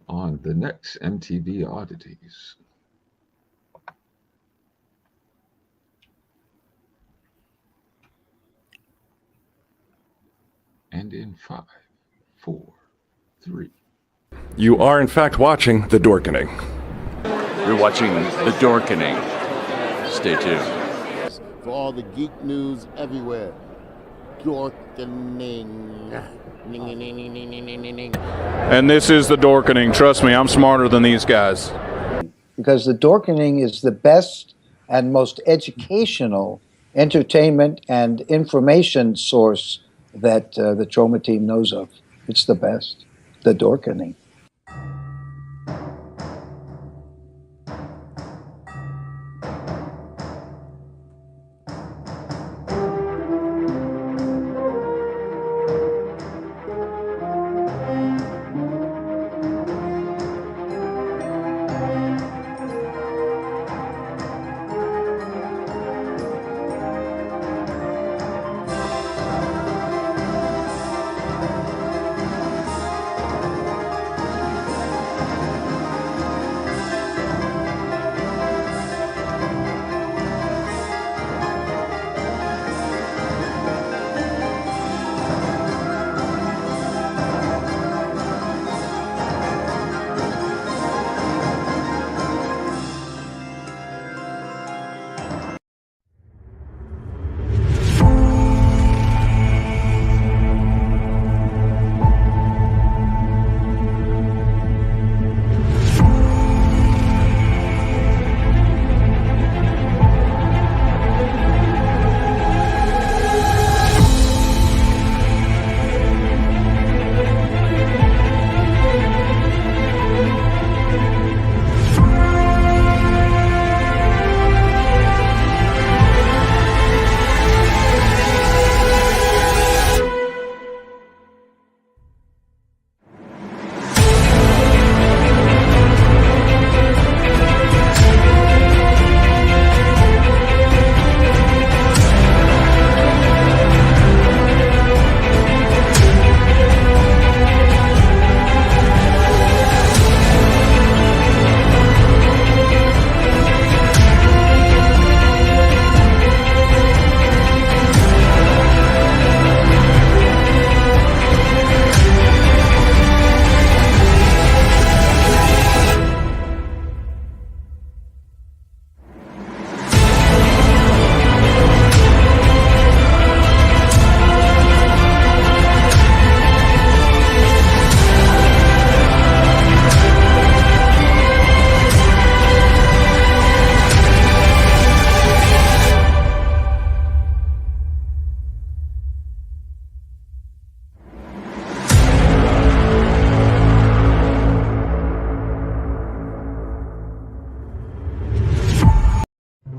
on the next MTV Oddities. And in 5, 4, 3. You are, in fact, watching The Dorkening. You're watching The Dorkening. Stay tuned. For all the geek news everywhere. Dorkening. And this is The Dorkening. Trust me, I'm smarter than these guys. Because The Dorkening is the best and most educational entertainment and information source that the Trauma team knows of. It's the best. The Dorkening.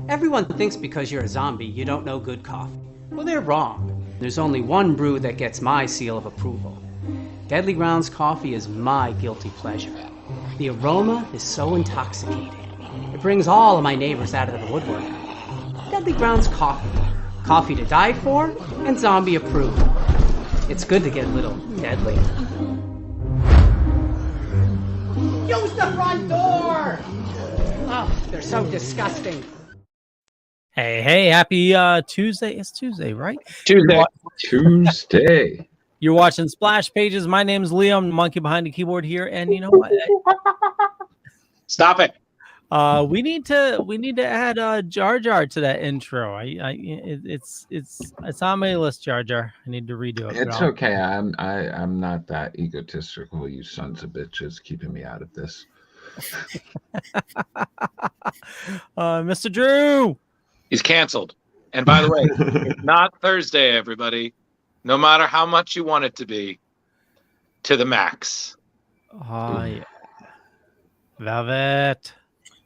Everyone thinks because you're a zombie, you don't know good coffee. Well, they're wrong. There's only one brew that gets my seal of approval. Deadly Grounds coffee is my guilty pleasure. The aroma is so intoxicating. It brings all of my neighbors out of the woodwork. Deadly Grounds coffee. Coffee to die for and zombie approved. It's good to get a little deadly. Use the front door! Oh, they're so disgusting. Hey, happy Tuesday. It's Tuesday, right? Tuesday. You're watching Splash Pages. My name's Leo. I'm the monkey behind the keyboard here. And you know what? Stop it. We need to add Jar Jar to that intro. It's on my list, Jar Jar. I need to redo it. It's okay. I'm not that egotistical, you sons of bitches, keeping me out of this. Mr. Drew. He's canceled. And by the way, it's not Thursday, everybody. No matter how much you want it to be, to the max. Yeah. Velvet.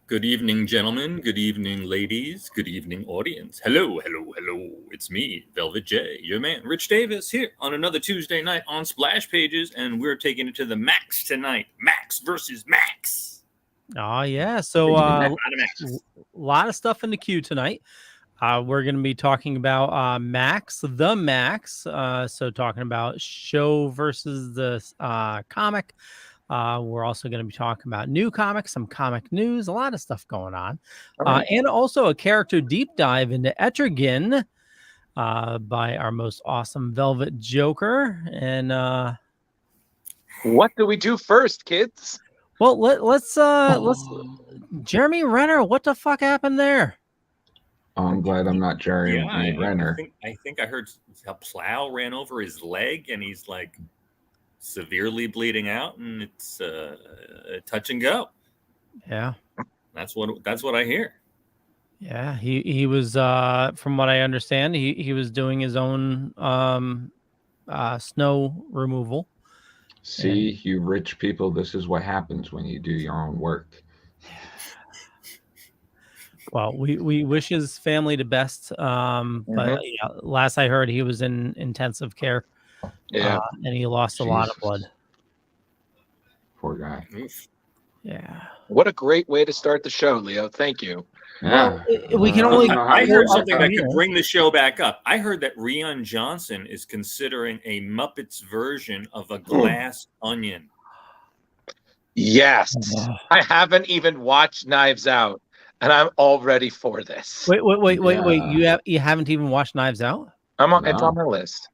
Good evening, gentlemen. Good evening, ladies. Good evening, audience. Hello. It's me, Velvet J, your man, Rich Davis, here on another Tuesday night on Splash Pages, and we're taking it to the max tonight. Max versus Max. Oh, yeah. So a lot of stuff in the queue tonight. We're going to be talking about Max, the Max. So talking about show versus the comic. We're also going to be talking about new comics, some comic news, a lot of stuff going on, and also a character deep dive into Etrigan by our most awesome Velvet Joker. And what do we do first, kids? well, let's Jeremy Renner. What the fuck happened there? Oh, I'm glad I'm not Jeremy Renner. I think I heard a plow ran over his leg, and he's like severely bleeding out, and it's touch and go. Yeah, that's what I hear. Yeah, he was from what I understand, he was doing his own snow removal. See, you rich people, this is what happens when you do your own work. Well, we wish his family the best. But yeah, last I heard, he was in intensive care. Yeah, and he lost a lot of blood. Poor guy. Yeah. What a great way to start the show, Leo. Thank you. Yeah. We can only. I heard something that could bring the show back up. I heard that Rian Johnson is considering a Muppets version of a glass onion. Yes. I haven't even watched Knives Out, and I'm all ready for this. Wait. You haven't even watched Knives Out? It's on my list.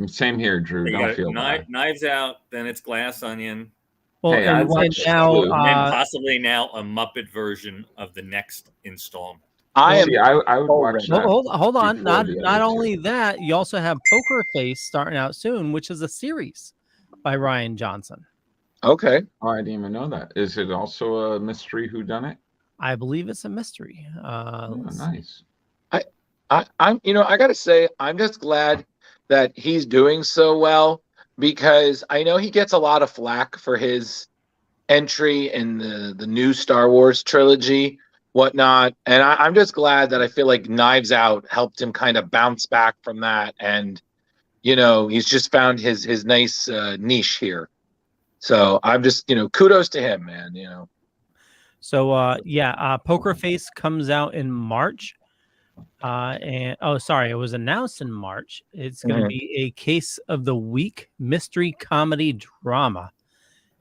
Same here, Drew. Don't feel bad. Knives Out, then it's Glass Onion. Well, Hey, and now, and possibly now a Muppet version of the next installment. I would watch that. Hold on. before the Not other only that, you also have Poker Face starting out soon, which is a series by Rian Johnson. Okay. Oh, I didn't even know that. Is it also a mystery whodunit? I believe it's a mystery. Nice. I'm I gotta say, I'm just glad that he's doing so well, because I know he gets a lot of flack for his entry in the new Star Wars trilogy, whatnot. And I'm just glad that I feel like Knives Out helped him kind of bounce back from that. And, he's just found his nice niche here. So I'm just, kudos to him, man, So, Poker Face comes out in March. It was announced in March. It's going to be a Case of the Week mystery comedy drama.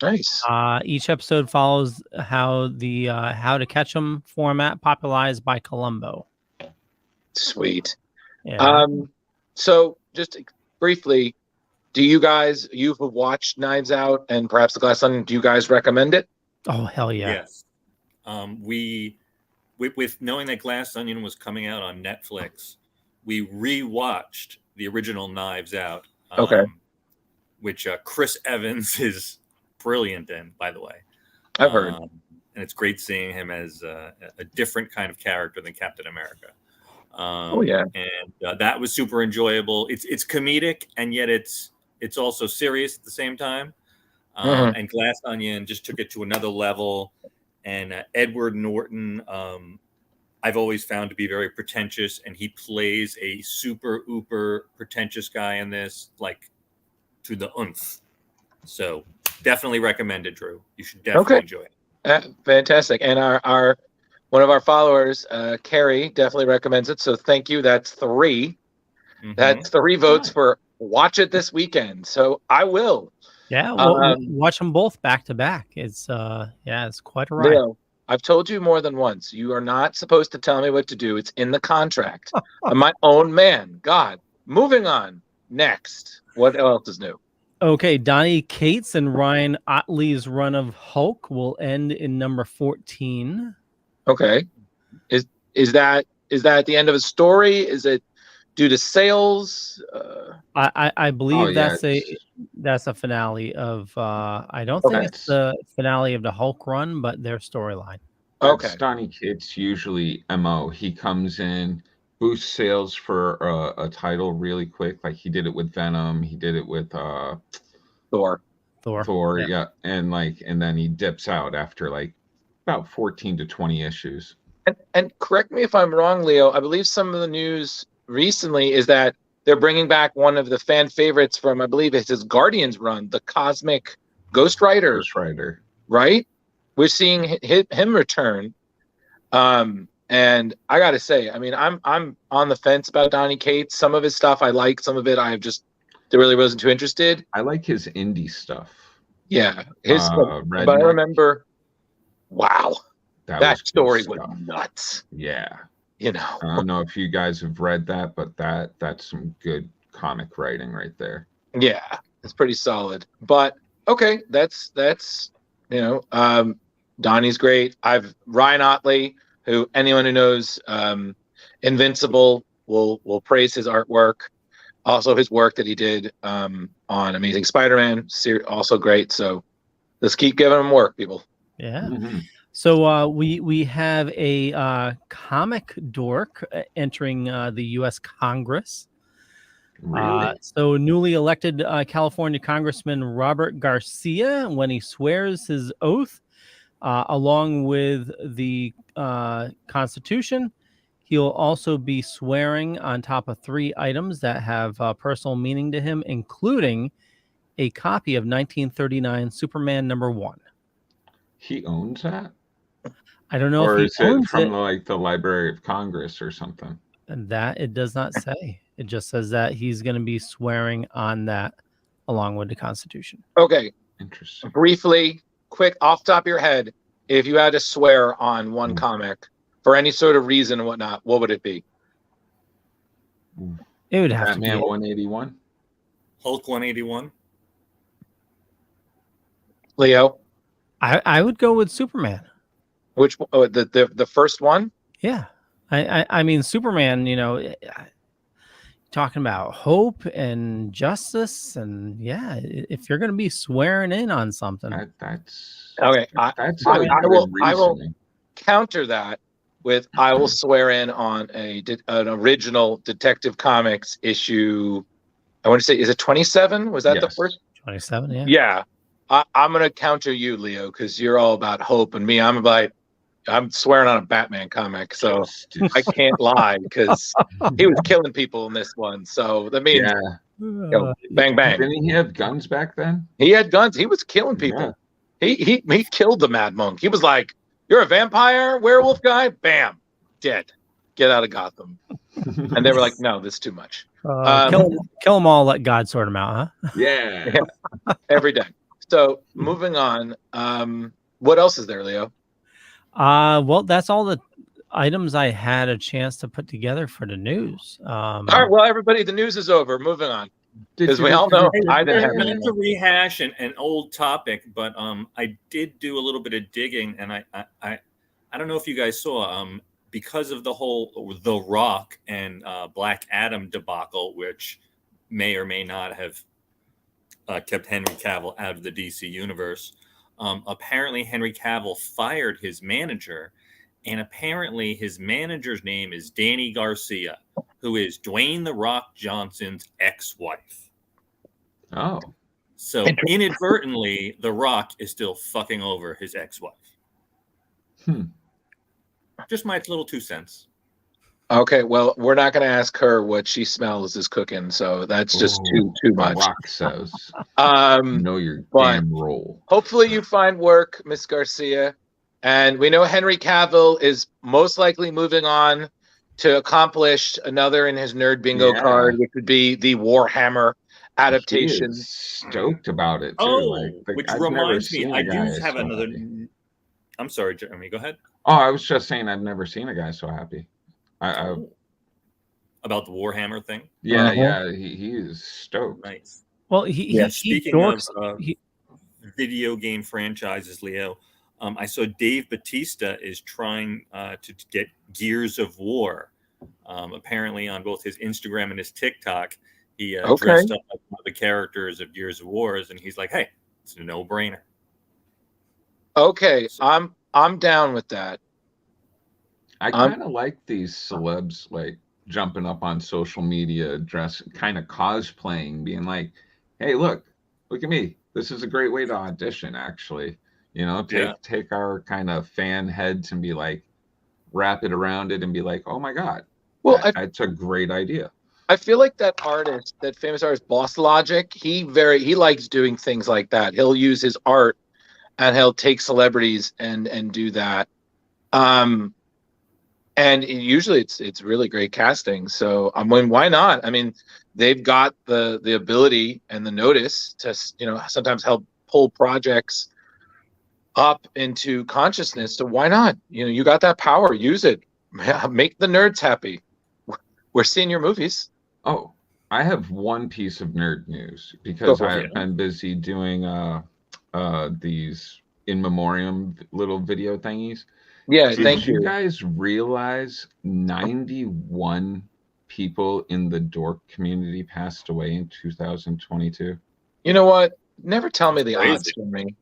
Nice. Each episode follows how the How to Catch 'Em format popularized by Columbo. Sweet. Yeah. So just briefly, do you guys, you've watched Knives Out and perhaps The Glass Onion, do you guys recommend it? Oh, hell yeah. Yes. With knowing that Glass Onion was coming out on Netflix, we rewatched the original Knives Out. Which Chris Evans is brilliant in, by the way. I've heard. And it's great seeing him as a different kind of character than Captain America. And that was super enjoyable. It's comedic, and yet it's also serious at the same time. And Glass Onion just took it to another level. And Edward Norton, I've always found to be very pretentious, and he plays a super uber pretentious guy in this, like to the oomph. So definitely recommend it, Drew. You should definitely enjoy it. Fantastic. And our one of our followers, Carrie, definitely recommends it. So thank you. That's 3. That's 3 votes for watch it this weekend. So I will. Yeah, watch them both back to back. It's it's quite a ride. Leo, I've told you more than once. You are not supposed to tell me what to do. It's in the contract. I'm my own man. God. Moving on. Next. What else is new? Okay, Donny Cates and Ryan Otley's run of Hulk will end in number 14. Okay. Is that at the end of a story? Is it due to sales? I believe that's a finale of I don't think it's the finale of the Hulk run, but their storyline. Okay. Donny Cates usually MO. He comes in, boosts sales for a title really quick. Like he did it with Venom. He did it with Thor. Yeah. And then he dips out after like about 14 to 20 issues. And correct me if I'm wrong, Leo. I believe some of the news recently is that they're bringing back one of the fan favorites from, I believe it's his Guardians run, the Cosmic Ghost Rider. Right? We're seeing him return. And I got to say, I mean, I'm on the fence about Donny Cates. Some of his stuff I like, some of it I really wasn't too interested. I like his indie stuff. Yeah, his. But I Redneck. remember. Wow, that was good story was stuff. nuts. Yeah. You know. I don't know if you guys have read that, but that's some good comic writing right there. Yeah, it's pretty solid. But okay, that's Donnie's great. I've Ryan Otley, who anyone who knows Invincible will praise his artwork. Also his work that he did on Amazing Spider-Man, also great. So let's keep giving him work, people. Yeah. So we have a comic dork entering the U.S. Congress. Really? So newly elected California Congressman Robert Garcia, when he swears his oath, along with the Constitution, he'll also be swearing on top of 3 items that have personal meaning to him, including a copy of 1939 Superman #1. He owns that? I don't know or if is he owns it from it. like the Library of Congress or something? And that it does not say. It just says that he's going to be swearing on that along with the Constitution. Okay. Interesting. Briefly, quick, off the top of your head, if you had to swear on one comic for any sort of reason and whatnot, what would it be? It would have Batman to be 181. Hulk 181. Leo? I would go with Superman. Which the first one? Yeah. I mean, Superman, talking about hope and justice, and yeah, if you're going to be swearing in on something, that's okay. I will counter that with I will swear in on an original Detective Comics issue. I want to say, is it 27? Was that the first? 27, yeah. Yeah. I'm going to counter you, Leo, because you're all about hope, and me, I'm swearing on a Batman comic, so I can't lie because he was killing people in this one. So that means, bang bang. Didn't he have guns back then? He had guns. He was killing people. Yeah. He killed the Mad Monk. He was like, "You're a vampire, werewolf guy, bam, dead. Get out of Gotham." And they were like, "No, this is too much. Kill them all. Let God sort them out, huh?" Yeah. Every day. So moving on. What else is there, Leo? Well, that's all the items I had a chance to put together for the news. All right, well, everybody, the news is over. Moving on, because we all know I didn't have Not to rehash an old topic, but I did do a little bit of digging, and I don't know if you guys saw because of the whole The Rock and Black Adam debacle, which may or may not have kept Henry Cavill out of the DC universe. Apparently Henry Cavill fired his manager, and apparently his manager's name is Danny Garcia, who is Dwayne "The Rock" Johnson's ex-wife. Oh. So inadvertently, The Rock is still fucking over his ex-wife. Just my little 2 cents. Okay, well, we're not going to ask her what she smells is cooking, so that's just too much. Rock says. Know your damn role. Hopefully you find work, Miss Garcia. And we know Henry Cavill is most likely moving on to accomplish another in his nerd bingo card, which would be the Warhammer adaptation. He is stoked about it too. Which reminds me, I do have another. I'm sorry, Jeremy. Go ahead. Oh, I was just saying I've never seen a guy so happy. About the Warhammer thing. Yeah, yeah, he is stoked. Nice. Well, speaking of video game franchises, Leo, I saw Dave Bautista is trying to get Gears of War. Apparently, on both his Instagram and his TikTok, he dressed up like one of the characters of Gears of War, and he's like, "Hey, it's a no-brainer." Okay, I'm down with that. I kind of like these celebs like jumping up on social media, kind of cosplaying, being like, "Hey, look at me. This is a great way to audition, actually. Take our kind of fan heads and be like, wrap it around it and be like, oh my God, well, that's a great idea." I feel like that famous artist, Boss Logic, he likes doing things like that. He'll use his art and he'll take celebrities and do that. And usually it's really great casting. So why not? I mean, they've got the ability and the notice to sometimes help pull projects up into consciousness. So why not? You got that power. Use it. Make the nerds happy. We're seeing your movies. Oh, I have one piece of nerd news because I've been busy doing these in memoriam little video thingies. Yeah, Did you guys realize 91 people in the dork community passed away in 2022? You know what? Never tell me the odds for me.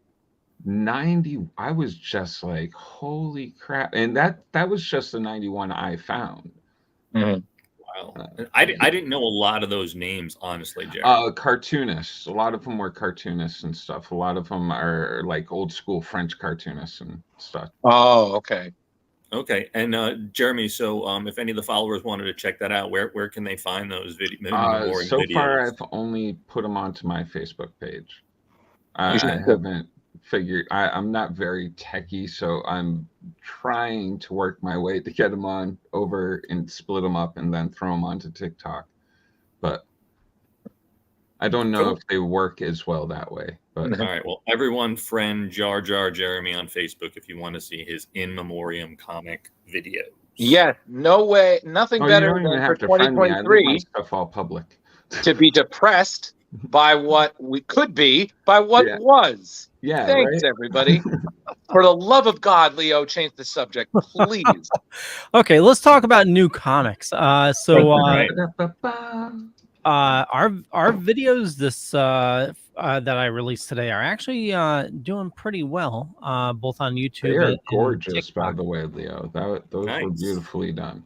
90. I was just like, holy crap. And that was just the 91 I found. Mm-hmm. Wow. I didn't know a lot of those names, honestly, Jerry. Cartoonists. A lot of them were cartoonists and stuff. A lot of them are like old school French cartoonists and stuff. Oh, okay. Okay. And Jeremy, so if any of the followers wanted to check that out, where can they find those videos? So far, I've only put them onto my Facebook page. I haven't figured. I'm not very techie, so I'm trying to work my way to get them on over and split them up and then throw them onto TikTok. But I don't know if they work as well that way. But all right, well, everyone friend Jar Jar Jeremy on Facebook if you want to see his in memoriam comic video. Yeah, no way, nothing better than for 2023 stuff all public to be depressed by what we could be, by what was. Yeah, thanks everybody. For the love of God, Leo, change the subject, please. Okay, let's talk about new comics. Our videos this that I released today are actually doing pretty well, both on YouTube. They are and gorgeous, TikTok. by the way, Leo. Those were beautifully done.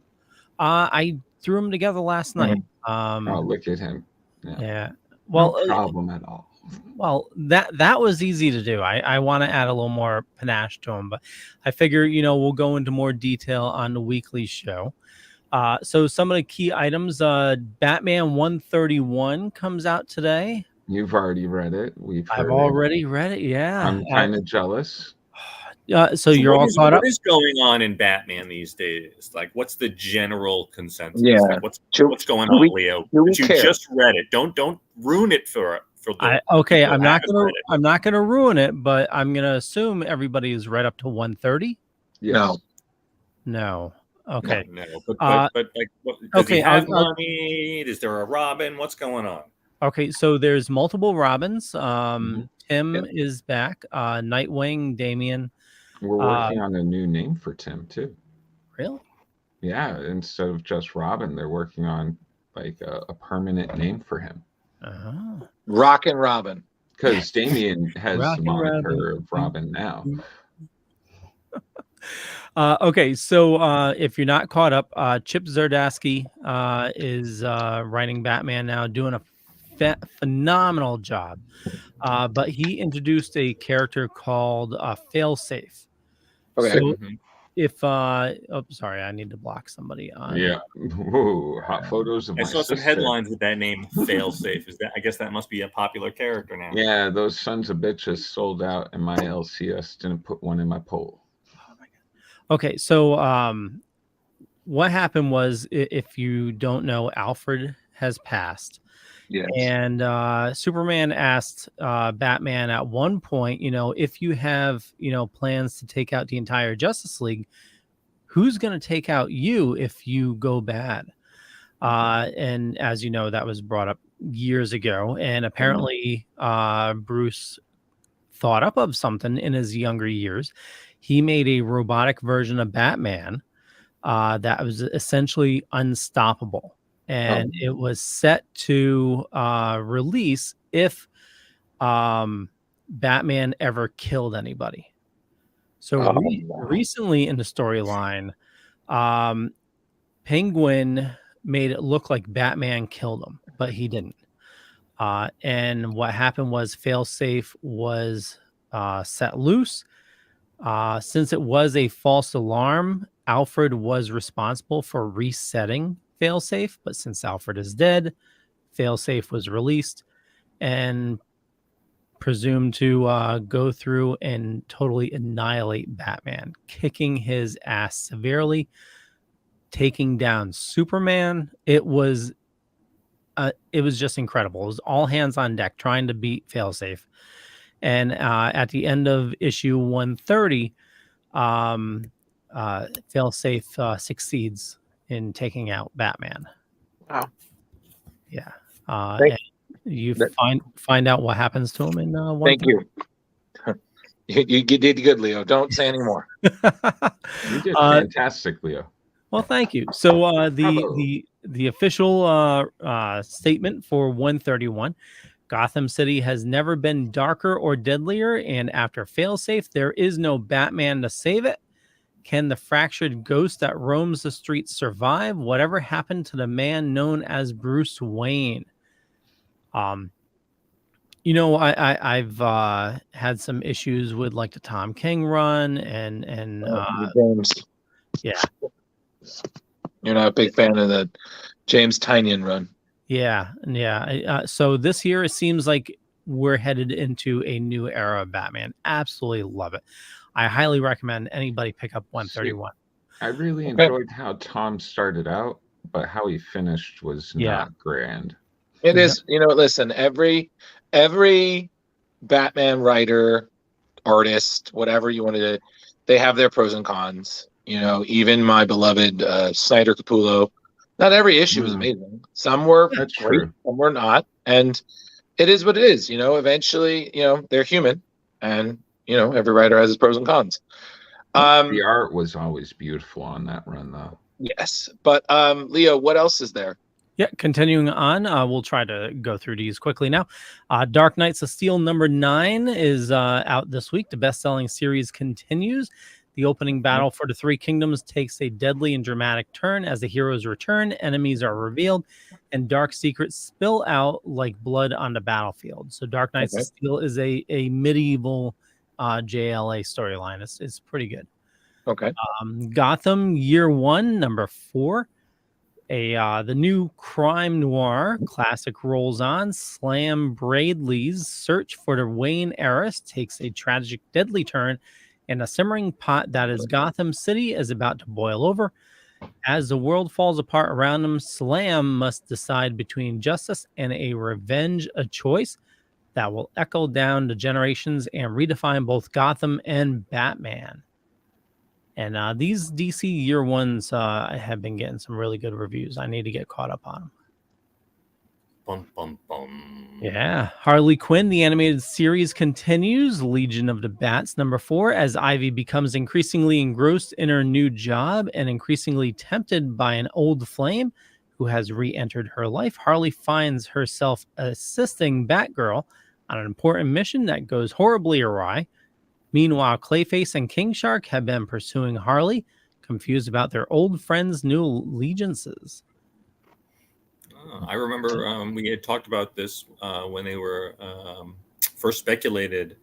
I threw them together last night. Oh, look at him! Yeah. Well, no problem at all. Well, that was easy to do. I want to add a little more panache to them, but I figure we'll go into more detail on the weekly show. So some of the key items, Batman 131 comes out today. You've already read it. I've already read it. Yeah. I'm kind of jealous. So you're all caught up. What is going on in Batman these days? Like, what's the general consensus? Yeah. Like, what's going on, Leo? But you just read it. Don't ruin it for the. I'm not gonna ruin it, but I'm gonna assume everybody is read up to 130. Yes. No. Okay. No. But like, does he have money? Is there a Robin? What's going on? Okay, so there's multiple Robins. Tim is back. Nightwing, Damian. We're working on a new name for Tim too. Really? Yeah. Instead of just Robin, they're working on like a permanent name for him. Rockin' Robin. Because Damian has the moniker of Robin now. Okay, so if you're not caught up, Chip Zdarsky is writing Batman now, doing a phenomenal job. But he introduced a character called Failsafe. Okay. So if sorry, I need to block somebody on. Yeah. Ooh, hot photos of I my saw some sister. headlines with that name, Failsafe. I guess that must be a popular character now. Yeah, those sons of bitches sold out, and my LCS didn't put one in my poll. Oh my God. Okay, so what happened was, if you don't know, Alfred has passed. Yes. And Superman asked Batman at one point, if you have, plans to take out the entire Justice League, who's going to take out you if you go bad? And as you know, that was brought up years ago. And apparently Bruce thought up of something in his younger years. He made a robotic version of Batman that was essentially unstoppable. And it was set to release if Batman ever killed anybody. So recently in the storyline, Penguin made it look like Batman killed him, but he didn't. And what happened was Failsafe was set loose. Since it was a false alarm, Alfred was responsible for resetting Failsafe, but since Alfred is dead, Failsafe was released and presumed to go through and totally annihilate Batman, kicking his ass severely, taking down Superman. It was just incredible. It was all hands on deck trying to beat Failsafe. And at the end of issue 130, Failsafe succeeds in taking out Batman. Wow. Yeah. And you find out what happens to him in 130. Thank you. You did good, Leo. Don't say any more. You did fantastic, Leo. Well, thank you. So the official statement for 131: Gotham City has never been darker or deadlier, and after Failsafe, there is no Batman to save it. Can the fractured ghost that roams the streets survive? Whatever happened to the man known as Bruce Wayne? I've had some issues with like the Tom King run and James. Yeah. You're not a big fan of the James Tynion run. Yeah. So this year it seems like we're headed into a new era of Batman. Absolutely love it. I highly recommend anybody pick up 131. I really enjoyed how Tom started out, but how he finished was not grand. It is, listen, every Batman writer, artist, whatever you want to, they have their pros and cons. Even my beloved Snyder Capullo, not every issue was amazing. Some were great, some were not. And it is what it is. Eventually, they're human, and every writer has his pros and cons. The art was always beautiful on that run, though. Yes, but Leo, what else is there? Yeah, continuing on, we'll try to go through these quickly now. Dark Knights of Steel #9 is out this week. The best-selling series continues. The opening battle for the Three Kingdoms takes a deadly and dramatic turn as the heroes return, enemies are revealed, and dark secrets spill out like blood on the battlefield. So Dark Knights of Steel is a medieval JLA storyline. It's pretty good. Okay. Gotham Year 1 #4. The new crime noir classic rolls on. Slam Bradley's search for the Wayne heiress takes a tragic, deadly turn, and a simmering pot that is Gotham City is about to boil over. As the world falls apart around him, Slam must decide between justice and a revenge, a choice that will echo down the generations and redefine both Gotham and Batman. And these DC Year 1s have been getting some really good reviews. I need to get caught up on them. Bum, bum, bum. Yeah. Harley Quinn, the animated series continues. Legion of the Bats #4. As Ivy becomes increasingly engrossed in her new job and increasingly tempted by an old flame who has re-entered her life, Harley finds herself assisting Batgirl on an important mission that goes horribly awry. Meanwhile, Clayface and King Shark have been pursuing Harley, confused about their old friends' new allegiances. I remember we had talked about this when they were first speculated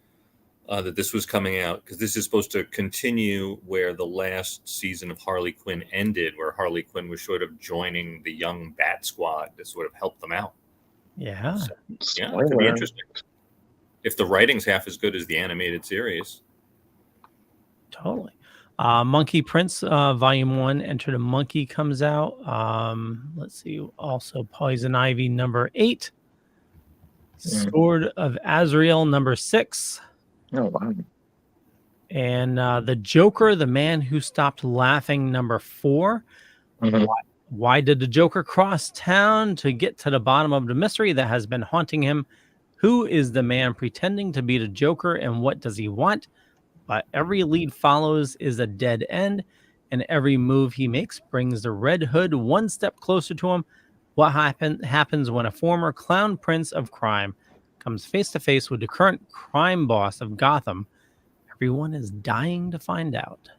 that this was coming out, because this is supposed to continue where the last season of Harley Quinn ended, where Harley Quinn was sort of joining the young Bat Squad to sort of help them out. Yeah. So, yeah, it could be interesting. If the writing's half as good as the animated series. Totally. Monkey Prince Volume 1, Enter the Monkey comes out. Let's see. Also Poison Ivy #8. Sword of Azrael #6. Oh, wow. And The Joker, the Man Who Stopped Laughing #4. Why did the Joker cross town? To get to the bottom of the mystery that has been haunting him. Who is the man pretending to be the Joker, and what does he want? But every lead follows is a dead end, and every move he makes brings the Red Hood one step closer to him. What happens when a former clown prince of crime comes face to face with the current crime boss of Gotham? Everyone is dying to find out.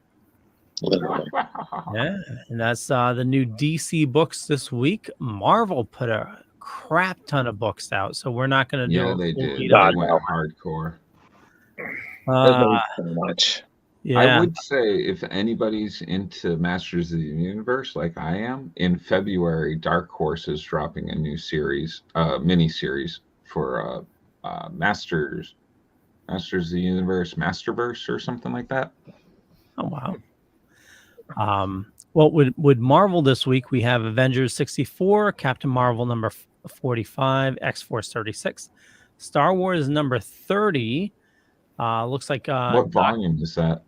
Yeah, and that's the new DC books this week. Marvel put a crap ton of books out, so we're not going to do. Yeah, they did. They went hardcore. So much. Yeah. I would say if anybody's into Masters of the Universe like I am, in February, Dark Horse is dropping a new series, mini series for Masters of the Universe, Masterverse, or something like that. Oh wow. Well, with Marvel this week, we have Avengers 64, Captain Marvel #45, X-Force 36, Star Wars #30, Looks like what volume is that?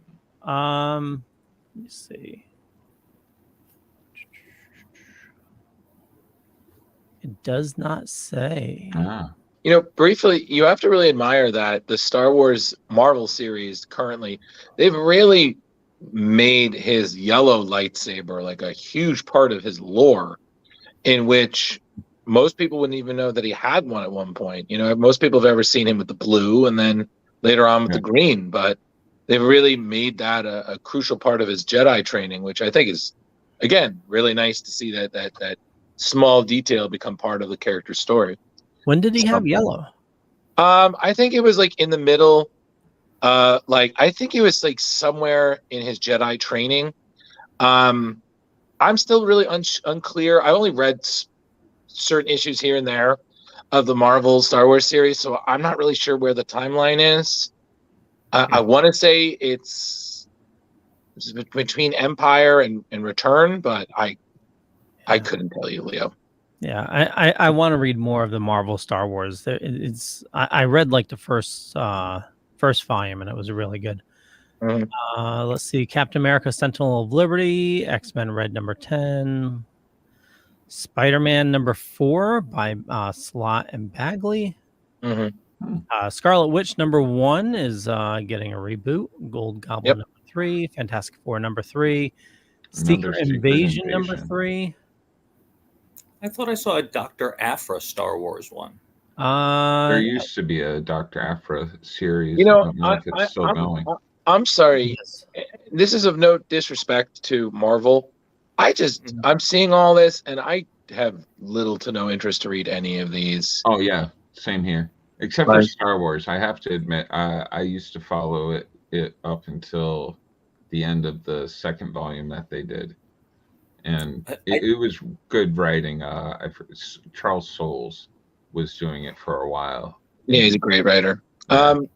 Let me see. It does not say. You know, briefly, you have to really admire that the Star Wars Marvel series currently, they've really made his yellow lightsaber like a huge part of his lore, in which most people wouldn't even know that he had one at one point. You know, most people have ever seen him with the blue and then later on with the green, but they've really made that a crucial part of his Jedi training, which I think is, again, really nice to see that small detail become part of the character's story. When did he have yellow? I think it was like in the middle. I think it was like somewhere in his Jedi training. I'm still really unclear. I only read certain issues here and there of the Marvel Star Wars series, so I'm not really sure where the timeline is. I want to say it's between Empire and Return, but I couldn't tell you, Leo. Yeah, I want to read more of the Marvel Star Wars. I read like the first volume, and it was really good. Let's see, Captain America: Sentinel of Liberty, X-Men Red #10, Spider-Man #4 by Slott and Bagley. Scarlet Witch #1 is getting a reboot. Gold Goblin #3, Fantastic Four #3, Secret Invasion #3. I thought I saw a Dr. Aphra Star Wars one. There used to be a Dr. Aphra series. You know, I don't know if it's still going. I'm sorry. This is of no disrespect to Marvel. I'm seeing all this, and I have little to no interest to read any of these. Oh yeah, same here. Except for Star Wars, I have to admit, I used to follow it up until the end of the second volume that they did. And it was good writing. Charles Soules was doing it for a while. Yeah, he's a great writer. No,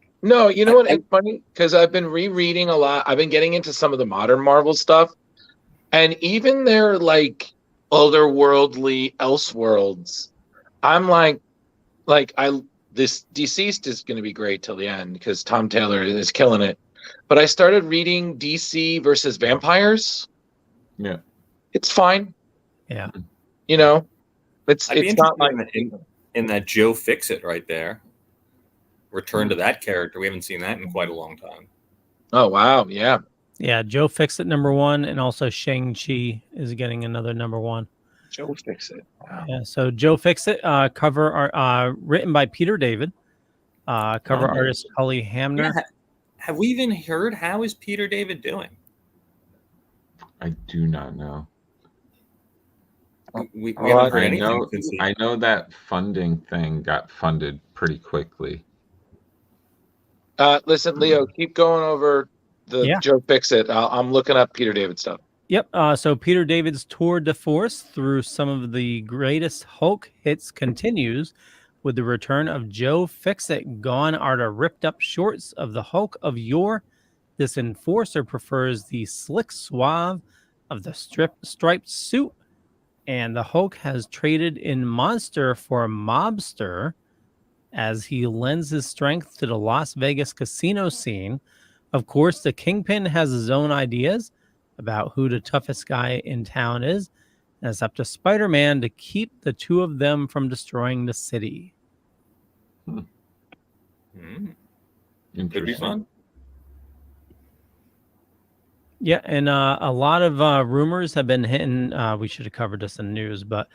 you know what? It's funny because I've been rereading a lot. I've been getting into some of the modern Marvel stuff, and even their like otherworldly Elseworlds. I'm this Deceased is going to be great till the end because Tom Taylor is killing it. But I started reading DC versus Vampires. Yeah. It's fine. Yeah. You know, it's not like in that Joe Fixit right there. Return to that character. We haven't seen that in quite a long time. Oh wow, yeah. Yeah, Joe Fixit #1, and also Shang-Chi is getting another #1. Joe Fixit. Wow. Yeah, so Joe Fixit, cover art written by Peter David. Cover artist Cully Hamner. Yeah. Have we even heard how is Peter David doing? I do not know. We haven't heard anything. I know that funding thing got funded pretty quickly. Listen, Leo, keep going over the Joe Fixit. I'm looking up Peter David stuff. Yep. So Peter David's tour de force through some of the greatest Hulk hits continues with the return of Joe Fixit. Gone are the ripped up shorts of the Hulk of yore. This enforcer prefers the slick suave of the striped suit, and the Hulk has traded in monster for mobster as he lends his strength to the Las Vegas casino scene. Of course, the Kingpin has his own ideas about who the toughest guy in town is, and it's up to Spider-Man to keep the two of them from destroying the city. Could be fun. Yeah, and a lot of rumors have been hitting. We should have covered this in the news, but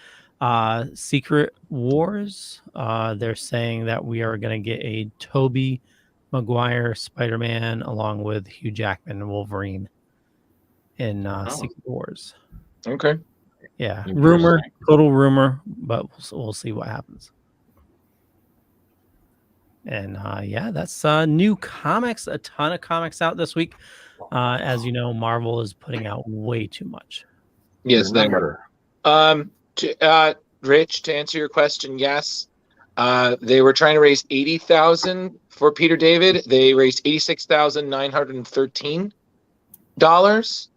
Secret Wars, they're saying that we are going to get a Tobey Maguire Spider-Man along with Hugh Jackman and Wolverine in Secret Wars. Okay. Yeah, rumor, total rumor, but we'll see what happens. And yeah, that's new comics. A ton of comics out this week. As you know, Marvel is putting out way too much. Yes, they are. Rich, to answer your question, yes. They were trying to raise $80,000 for Peter David. They raised $86,913.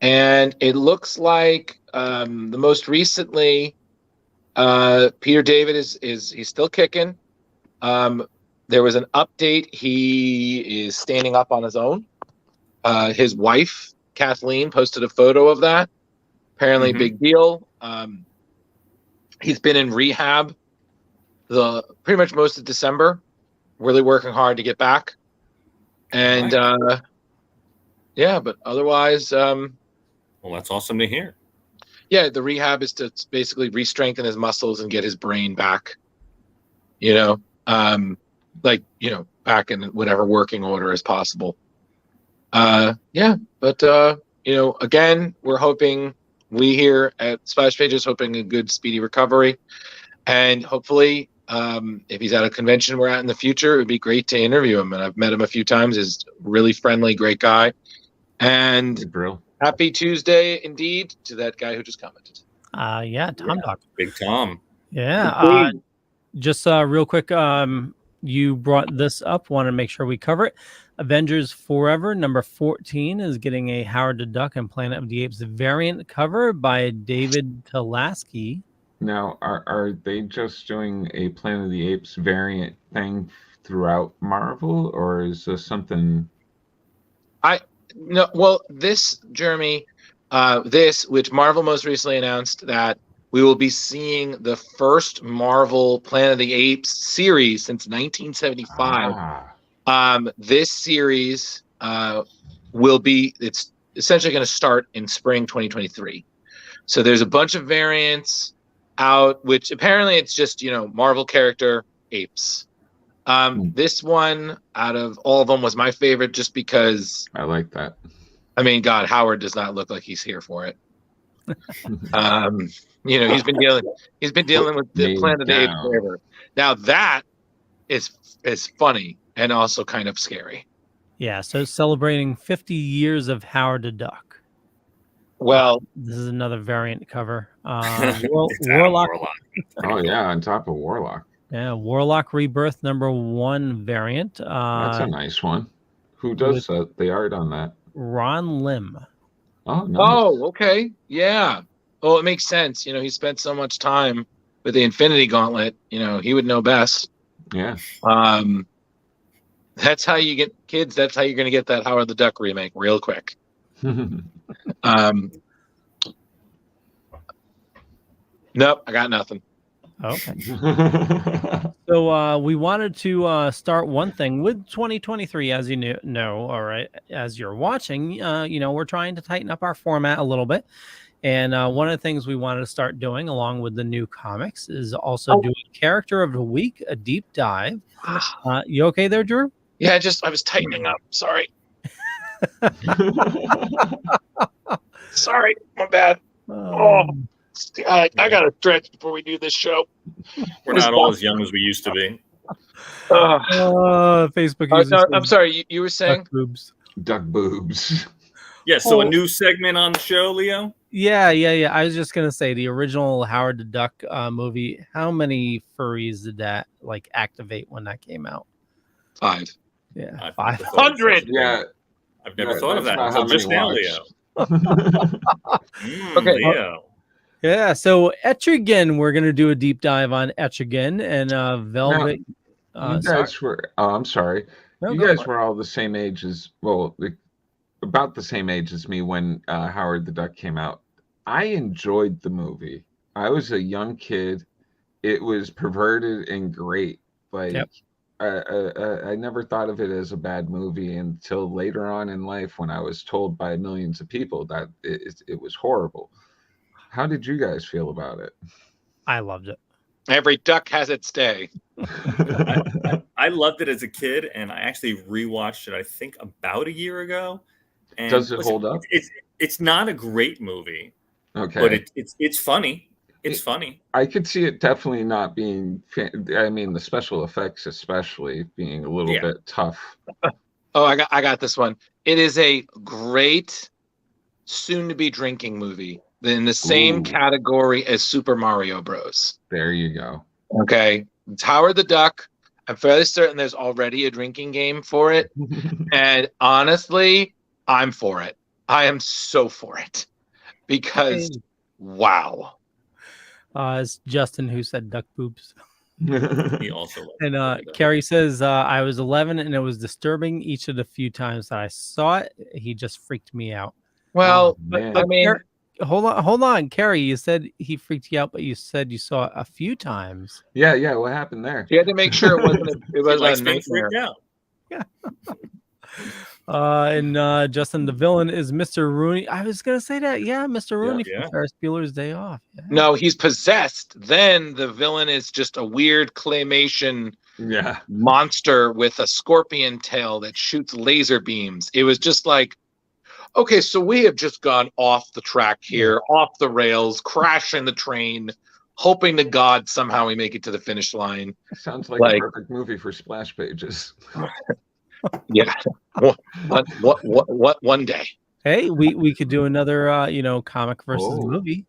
And it looks like the most recently, Peter David is he's still kicking. There was an update. He is standing up on his own. His wife, Kathleen, posted a photo of that. Apparently, big deal. He's been in rehab pretty much most of December, really working hard to get back. And yeah, but otherwise, well, that's awesome to hear. Yeah, the rehab is to basically re-strengthen his muscles and get his brain back. You know, back in whatever working order as possible. Yeah, but again, we're hoping, we here at Splash Pages hoping a good speedy recovery, and hopefully, if he's at a convention we're at in the future, it would be great to interview him. And I've met him a few times. He's really friendly, great guy. And happy Tuesday indeed to that guy who just commented. Yeah, Tom Doc. Big Tom. Yeah. Just real quick, you brought this up. Want to make sure we cover it. Avengers Forever number 14 is getting a Howard the Duck and Planet of the Apes variant cover by David Talaski. Now, are they just doing a Planet of the Apes variant thing throughout Marvel, or is this something? No. Well, this, Jeremy, which Marvel most recently announced that we will be seeing the first Marvel Planet of the Apes series since 1975. This series it's essentially going to start in spring 2023. So there's a bunch of variants out, which apparently it's just, Marvel character apes. This one out of all of them was my favorite just because I like that. I mean, God, Howard does not look like he's here for it. He's been dealing with the Planet of the Apes forever. Now that is funny and also kind of scary. Yeah, so celebrating 50 years of Howard the Duck. Well, this is another variant cover. Warlock. Oh yeah, on top of Warlock. Yeah, Warlock Rebirth number 1 variant. That's a nice one. Who does the art on that? Ron Lim. Oh, nice. Oh, okay. Yeah. Oh, it makes sense. He spent so much time with the Infinity Gauntlet. He would know best. Yeah. That's how you get kids. That's how you're going to get that Howard the Duck remake real quick. Nope, I got nothing. Okay. So we wanted to start one thing with 2023, as you know, all right, as you're watching, we're trying to tighten up our format a little bit. And one of the things we wanted to start doing along with the new comics is also doing Character of the Week, a deep dive. You okay there, Drew? Yeah, I was tightening up. Sorry. Sorry, my bad. I got to stretch before we do this show. We're not all as young as we used to be. Facebook. I'm sorry. You were saying duck boobs. Duck boobs. Yeah. So a new segment on the show, Leo. Yeah. I was just gonna say the original Howard the Duck movie. How many furries did that activate when that came out? 5. Yeah, 500. Yeah. I've never thought of that until just now, Leo. Okay. Leo. Yeah, so Etrigan, we're gonna do a deep dive on Etrigan and Velvet. You guys were. Oh, I'm sorry. No, you guys were all the same age as about the same age as me when Howard the Duck came out. I enjoyed the movie. I was a young kid. It was perverted and great. I never thought of it as a bad movie until later on in life when I was told by millions of people that it was horrible. How did you guys feel about it? I loved it. Every duck has its day. I loved it as a kid, and I actually rewatched it, I think, about a year ago. And does it hold up? It's not a great movie. Okay. But it's funny. It's funny. I could see it definitely not being. I mean, the special effects, especially, being a little bit tough. Oh, I got this one. It is a great soon-to-be drinking movie in the same category as Super Mario Bros. There you go. Okay, it's Howard the Duck. I'm fairly certain there's already a drinking game for it, and honestly, I'm for it. I am so for it because wow. It's Justin who said duck boobs. He also liked And Carrie says, I was 11 and it was disturbing each of the few times that I saw it. He just freaked me out. Well, man. I mean, Hold on, Carrie. You said he freaked you out, but you said you saw it a few times. Yeah. What happened there? you had to make sure it wasn't He likes a being nightmare. freaked out. And Justin, the villain is Mr. Rooney. I was gonna say that, yeah, Mr. Rooney Yeah. from Ferris Bueller's Day Off. Yeah. No, he's possessed. Then the villain is just a weird claymation Yeah. monster with a scorpion tail that shoots laser beams. It was just like, okay, so we have just gone off the track here, off the rails, crashing the train, hoping to God somehow we make it to the finish line. Sounds like a perfect movie for splash pages. Yeah, one day. Hey, we could do another comic versus Oh. movie.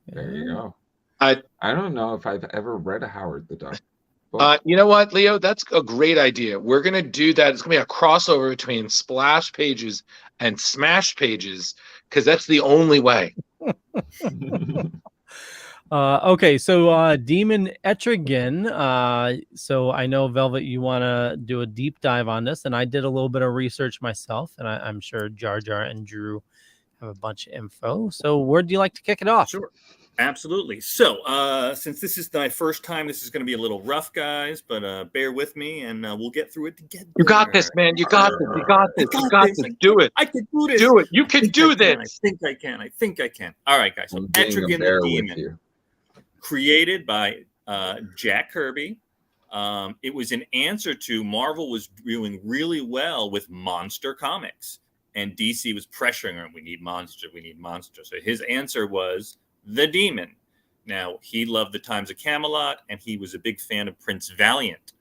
There you go. I don't know if I've ever read a Howard the Duck. But you know what, Leo? That's a great idea. We're gonna do that. It's gonna be a crossover between splash pages and smash pages because that's the only way. Okay, so Demon Etrigan. So I know, Velvet, you want to do a deep dive on this, and I did a little bit of research myself, and I'm sure Jar Jar and Drew have a bunch of info. So where do you like to kick it off? Sure. Absolutely. So, since this is my first time, this is going to be a little rough, guys, but bear with me, and we'll get through it together. You got this, man. You got this. You got this. You got this. Do it. I can do this. Do it. You can do this. I think I can. I think I can. All right, guys. So, Etrigan the Demon, created by Jack Kirby. It was an answer to Marvel was doing really well with monster comics, and DC was pressuring him. We need monster. We need monster. So his answer was the Demon. Now, he loved the times of Camelot, and he was a big fan of Prince Valiant.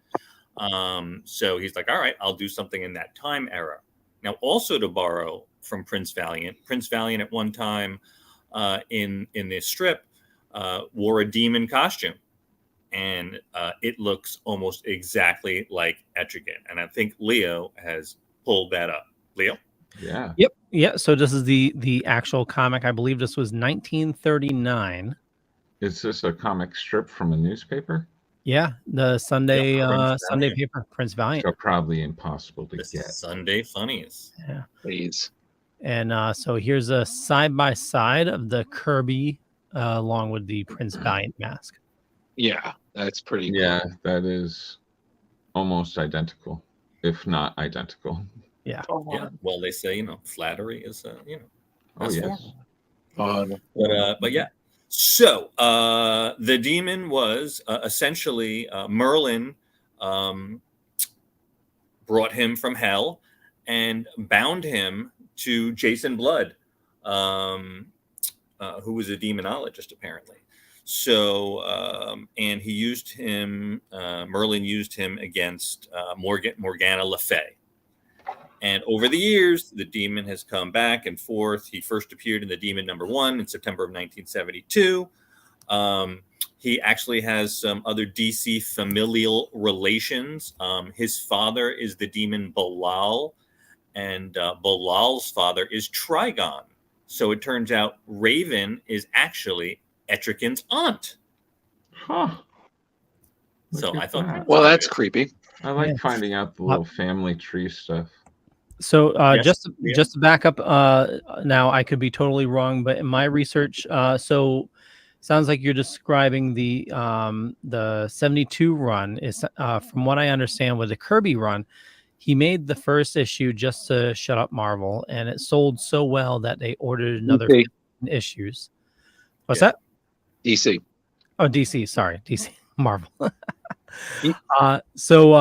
So he's like, all right, I'll do something in that time era. Now, also to borrow from Prince Valiant at one time in this strip wore a demon costume. And it looks almost exactly like Etrigan. And I think Leo has pulled that up. Leo? Yeah. Yep. Yeah. So this is the actual comic. I believe this was 1939. Is this a comic strip from a newspaper? Yeah, the Sunday Sunday Valiant. paper, Prince Valiant. So probably impossible to The get. Sunday Funnies. Yeah. Please. And so here's a side by side of the Kirby along with the Prince Valiant mask. Yeah, that's pretty cool. Yeah, that is almost identical, if not identical. Yeah. Yeah. Well, they say, flattery is, Oh, that's yes. formal. But yeah. So the Demon was essentially Merlin brought him from hell and bound him to Jason Blood, who was a demonologist, apparently. So, and he used him, Merlin used him against Morgana Le Fay. And over the years, the Demon has come back and forth. He first appeared in the Demon #1 in September of 1972. He actually has some other DC familial relations. His father is the demon Belial, and Belial's father is Trigon. So it turns out Raven is actually Etrigan's aunt. Huh. So I thought, well, that's creepy. I like finding out the little family tree stuff. So Yes, just to back up, now I could be totally wrong, but in my research, so sounds like you're describing the 72 run is from what I understand with the Kirby run, he made the first issue just to shut up Marvel, and it sold so well that they ordered another 15 issues. What's that? DC. Oh, DC. Sorry, DC. Marvel. So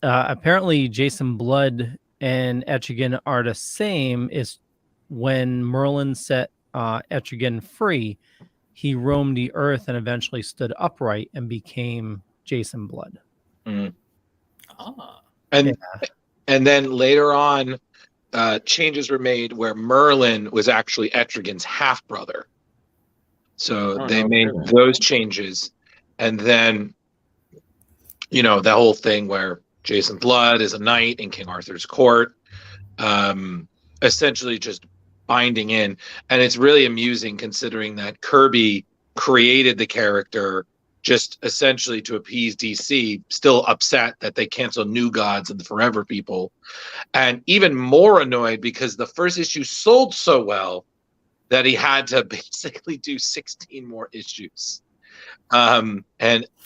apparently Jason Blood and Etrigan are the same. Is when Merlin set Etrigan free, he roamed the earth and eventually stood upright and became Jason Blood. And then later on, changes were made where Merlin was actually Etrigan's half brother. So they made those changes, and then the whole thing where Jason Blood is a knight in King Arthur's court, essentially just binding in. And it's really amusing considering that Kirby created the character just essentially to appease DC, still upset that they canceled New Gods and the Forever People, and even more annoyed because the first issue sold so well that he had to basically do 16 more issues, and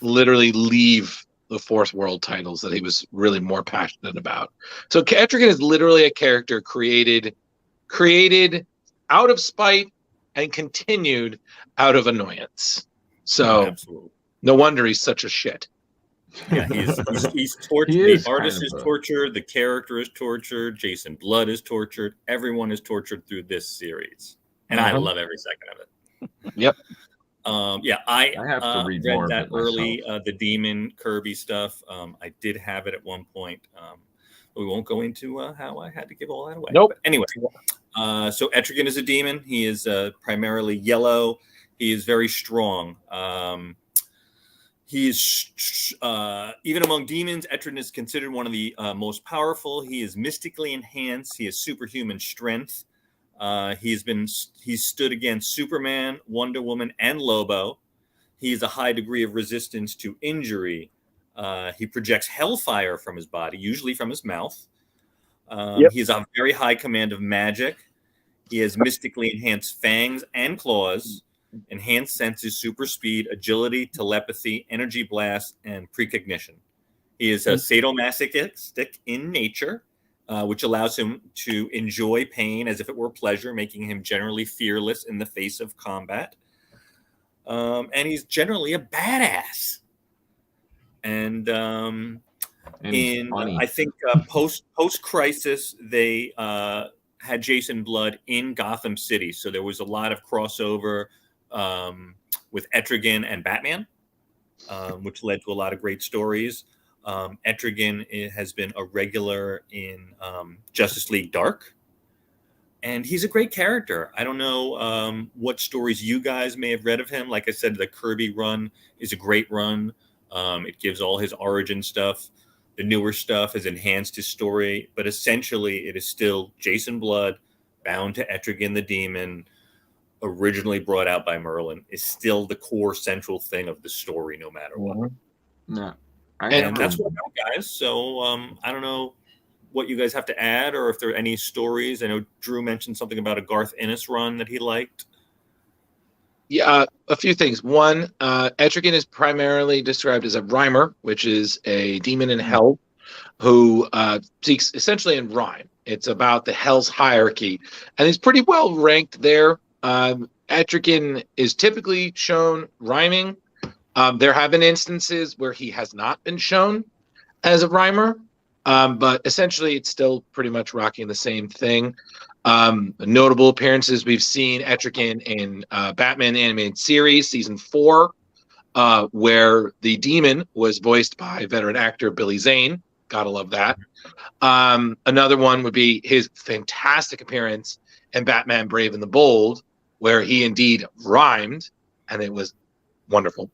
literally leave the Fourth World titles that he was really more passionate about. So Etrigan is literally a character created out of spite and continued out of annoyance. So Absolutely. No wonder he's such a shit. Yeah, he's tortured. The artist is tortured. The character is tortured. Jason Blood is tortured. Everyone is tortured through this series, and I love every second of it. Yep. Yeah, I have to read read more of that it early, myself. The Demon Kirby stuff. I did have it at one point. We won't go into how I had to give all that away. Nope. But anyway, so Etrigan is a demon. He is primarily yellow. He is very strong. He is even among demons, Etrigan is considered one of the most powerful. He is mystically enhanced. He has superhuman strength. He's stood against Superman, Wonder Woman, and Lobo. He has a high degree of resistance to injury. He projects hellfire from his body, usually from his mouth. He has a very high command of magic. He has mystically enhanced fangs and claws, enhanced senses, super speed, agility, telepathy, energy blast, and precognition. He is a sadomasochistic in nature, which allows him to enjoy pain as if it were pleasure, making him generally fearless in the face of combat. And he's generally a badass. And I think post crisis, they had Jason Blood in Gotham City, so there was a lot of crossover with Etrigan and Batman, which led to a lot of great stories. Etrigan has been a regular in Justice League Dark, and he's a great character. I don't know what stories you guys may have read of him. Like I said, the Kirby run is a great run. It gives all his origin stuff. The newer stuff has enhanced his story, but essentially it is still Jason Blood bound to Etrigan the Demon, originally brought out by Merlin, is still the core central thing of the story, no matter what. Yeah. And that's what I know, guys. So I don't know what you guys have to add, or if there are any stories. I know Drew mentioned something about a Garth Ennis run that he liked. Yeah, a few things. One, Etrigan is primarily described as a rhymer, which is a demon in hell who seeks essentially in rhyme. It's about the hell's hierarchy, and he's pretty well ranked there. Etrigan is typically shown rhyming. There have been instances where he has not been shown as a rhymer, but essentially it's still pretty much rocking the same thing. Notable appearances, we've seen Etrigan in Batman Animated Series Season 4, where the demon was voiced by veteran actor Billy Zane. Gotta love that. Another one would be his fantastic appearance in Batman Brave and the Bold, where he indeed rhymed, and it was wonderful.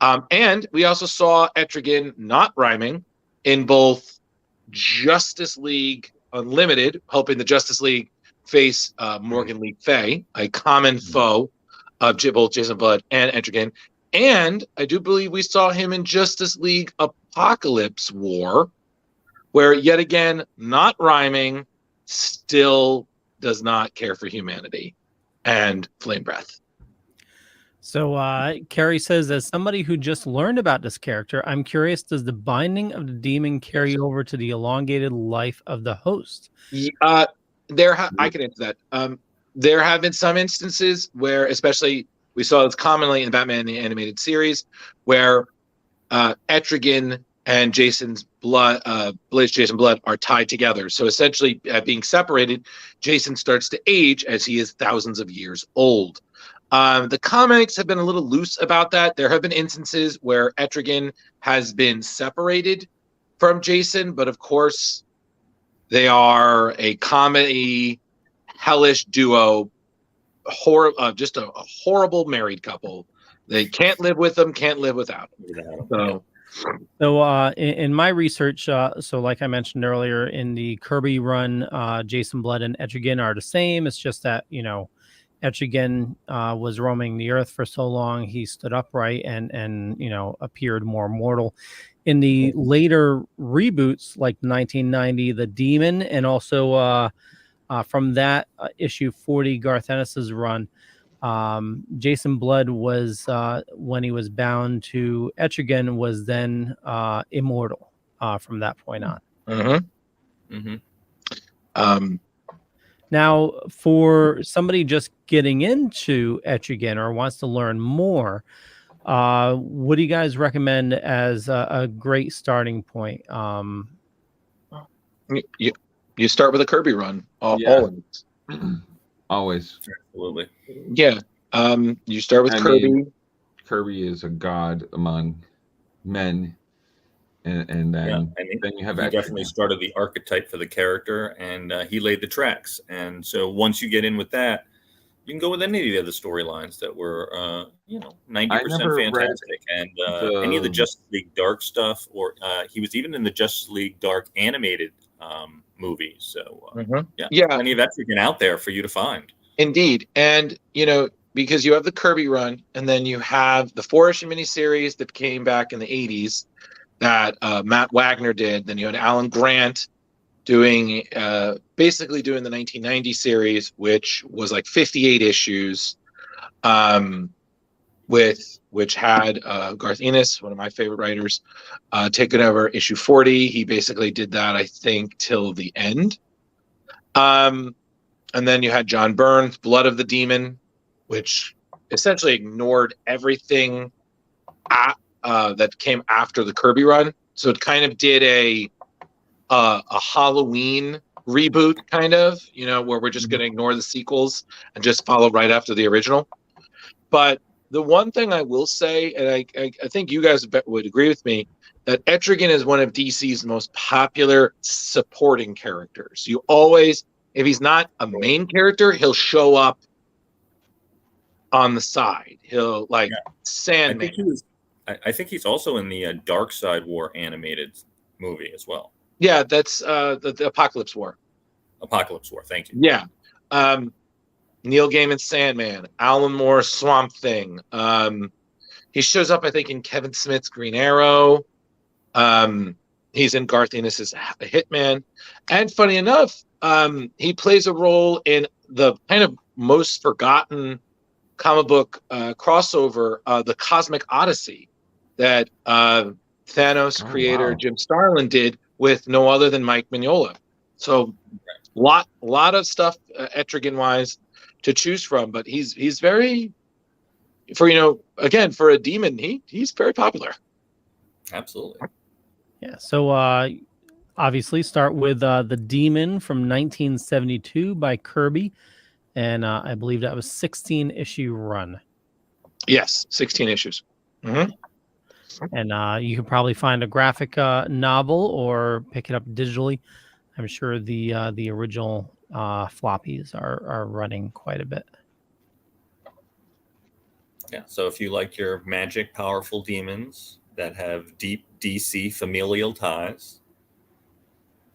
And we also saw Etrigan not rhyming in both Justice League Unlimited, helping the Justice League face Morgan Le Fay, a common foe of both Jason Blood and Etrigan. And I do believe we saw him in Justice League Apocalypse War, where yet again, not rhyming, still does not care for humanity. And Flame Breath. So Carrie says, as somebody who just learned about this character, I'm curious, does the binding of the demon carry over to the elongated life of the host? I can answer that. There have been some instances where, especially we saw this commonly in Batman the Animated Series, where Etrigan and Jason Blood are tied together. So essentially, being separated, Jason starts to age as he is thousands of years old. The comics have been a little loose about that. There have been instances where Etrigan has been separated from Jason, but of course, they are a comedy, hellish duo, just a horrible married couple. They can't live with them, can't live without them. So in my research, so like I mentioned earlier, in the Kirby run, Jason Blood and Etrigan are the same. It's just that, Etrigan was roaming the earth for so long, he stood upright and appeared more mortal. In the later reboots, like 1990, The Demon, and also from that issue 40, Garth Ennis's run, Jason Blood was, when he was bound to Etrigan, was then immortal from that point on. Now, for somebody just getting into Etrigan or wants to learn more, what do you guys recommend as a great starting point? You start with a Kirby run, always. Always. Absolutely. Yeah. You start with Kirby. Kirby is a god among men. And then you have he definitely started the archetype for the character, and he laid the tracks. And so once you get in with that, you can go with any of the other storylines that were 90% fantastic. And any of the Justice League Dark stuff, or he was even in the Justice League Dark animated movies. So plenty of Etrigan out there for you to find. Indeed. And because you have the Kirby run, and then you have the 4-issue miniseries that came back in the 80s that Matt Wagner did. Then you had Alan Grant doing basically doing the 1990 series, which was like 58 issues, which had Garth Ennis, one of my favorite writers, taking over issue 40. He basically did that, I think, till the end. And then you had John Byrne's Blood of the Demon, which essentially ignored everything that came after the Kirby run. So it kind of did a Halloween reboot, kind of, where we're just going to ignore the sequels and just follow right after the original. But the one thing I will say, and I think you guys would agree with me, that Etrigan is one of DC's most popular supporting characters. You always, if he's not a main character, he'll show up on the side. He'll Sandman. I think he's also in the Dark Side War animated movie as well. Yeah, that's the Apocalypse War. Apocalypse War, thank you. Yeah. Neil Gaiman's Sandman, Alan Moore's Swamp Thing. He shows up, I think, in Kevin Smith's Green Arrow. He's in Garth Ennis's Hitman. And funny enough, he plays a role in the kind of most forgotten comic book crossover, the Cosmic Odyssey, that Thanos creator Jim Starlin did with no other than Mike Mignola. So lot of stuff Etrigan wise to choose from, but he's very, for for a demon, he's very popular. Absolutely. Yeah. So obviously start with The Demon from 1972 by Kirby, and I believe that was 16-issue run. Yes, 16 issues. Mm-hmm. And you can probably find a graphic novel or pick it up digitally. I'm sure the original floppies are running quite a bit. Yeah, so if you like your magic, powerful demons that have deep DC familial ties,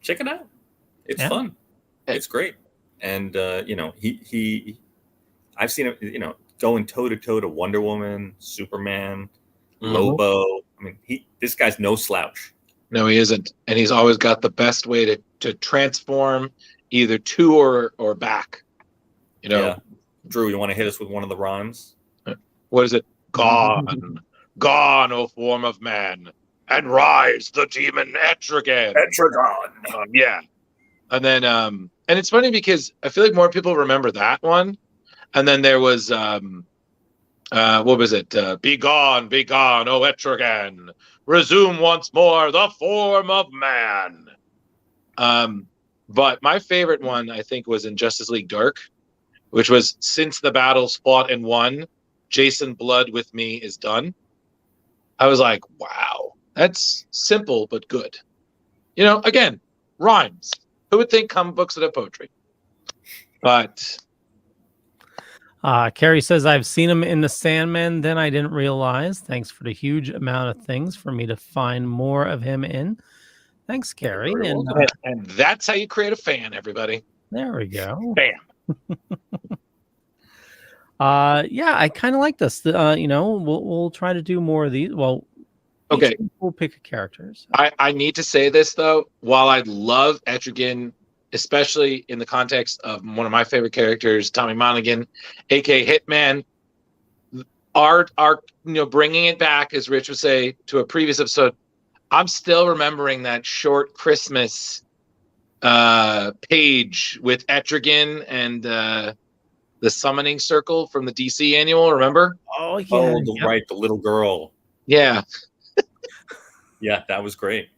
check it out. It's fun. It's great. And he I've seen him, going toe to toe to Wonder Woman, Superman, Lobo. I mean, this guy's no slouch. No, he isn't, and he's always got the best way to transform, either to or back. Yeah. Drew, you want to hit us with one of the rhymes? What is it? Gone, gone, O form of man, and rise the demon Etrigan. Etrigan. Yeah, and then and it's funny because I feel like more people remember that one, and then there was what was it? Be gone, O Etrigan. Resume once more the form of man. But my favorite one, I think, was in Justice League Dark, which was since the battles fought and won, Jason Blood with me is done. I was like, wow, that's simple but good. Again, rhymes. Who would think comic books would have poetry? But Carrie says, I've seen him in the Sandman, then I didn't realize. Thanks for the huge amount of things for me to find more of him in. Thanks, Carrie. And that's how you create a fan, everybody. There we go. Bam. Yeah, I kind of like this. We'll try to do more of these. Well, Okay, we'll pick characters. I need to say this though. While I love Etrigan, especially in the context of one of my favorite characters, Tommy Monaghan, aka Hitman, our bringing it back, as Rich would say, to a previous episode. I'm still remembering that short Christmas page with Etrigan and the summoning circle from the DC annual. Remember? Oh yeah. Oh, right, the little girl. Yeah. Yeah, that was great.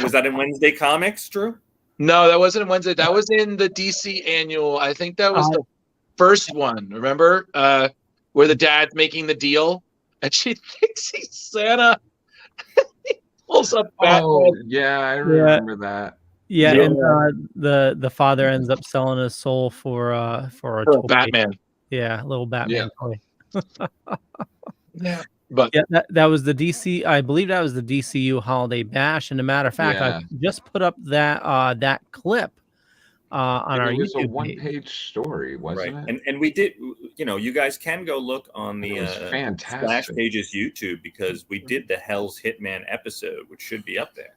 Was that in Wednesday Comics, Drew? No, that wasn't in Wednesday. That was in the DC annual. I think that was the first one. Remember? Where the dad's making the deal and she thinks he's Santa. He pulls up Batman. Oh, yeah, I remember that. Yeah, and the father ends up selling his soul for a toy. Batman. Yeah, little Batman toy. Yeah. But yeah, that was the DC. I believe that was the DCU Holiday Bash. And a matter of fact, I just put up that clip on our YouTube. It was a one-page story, wasn't it? And we did. You guys can go look on the fantastic Splash Pages YouTube because we did the Hell's Hitman episode, which should be up there.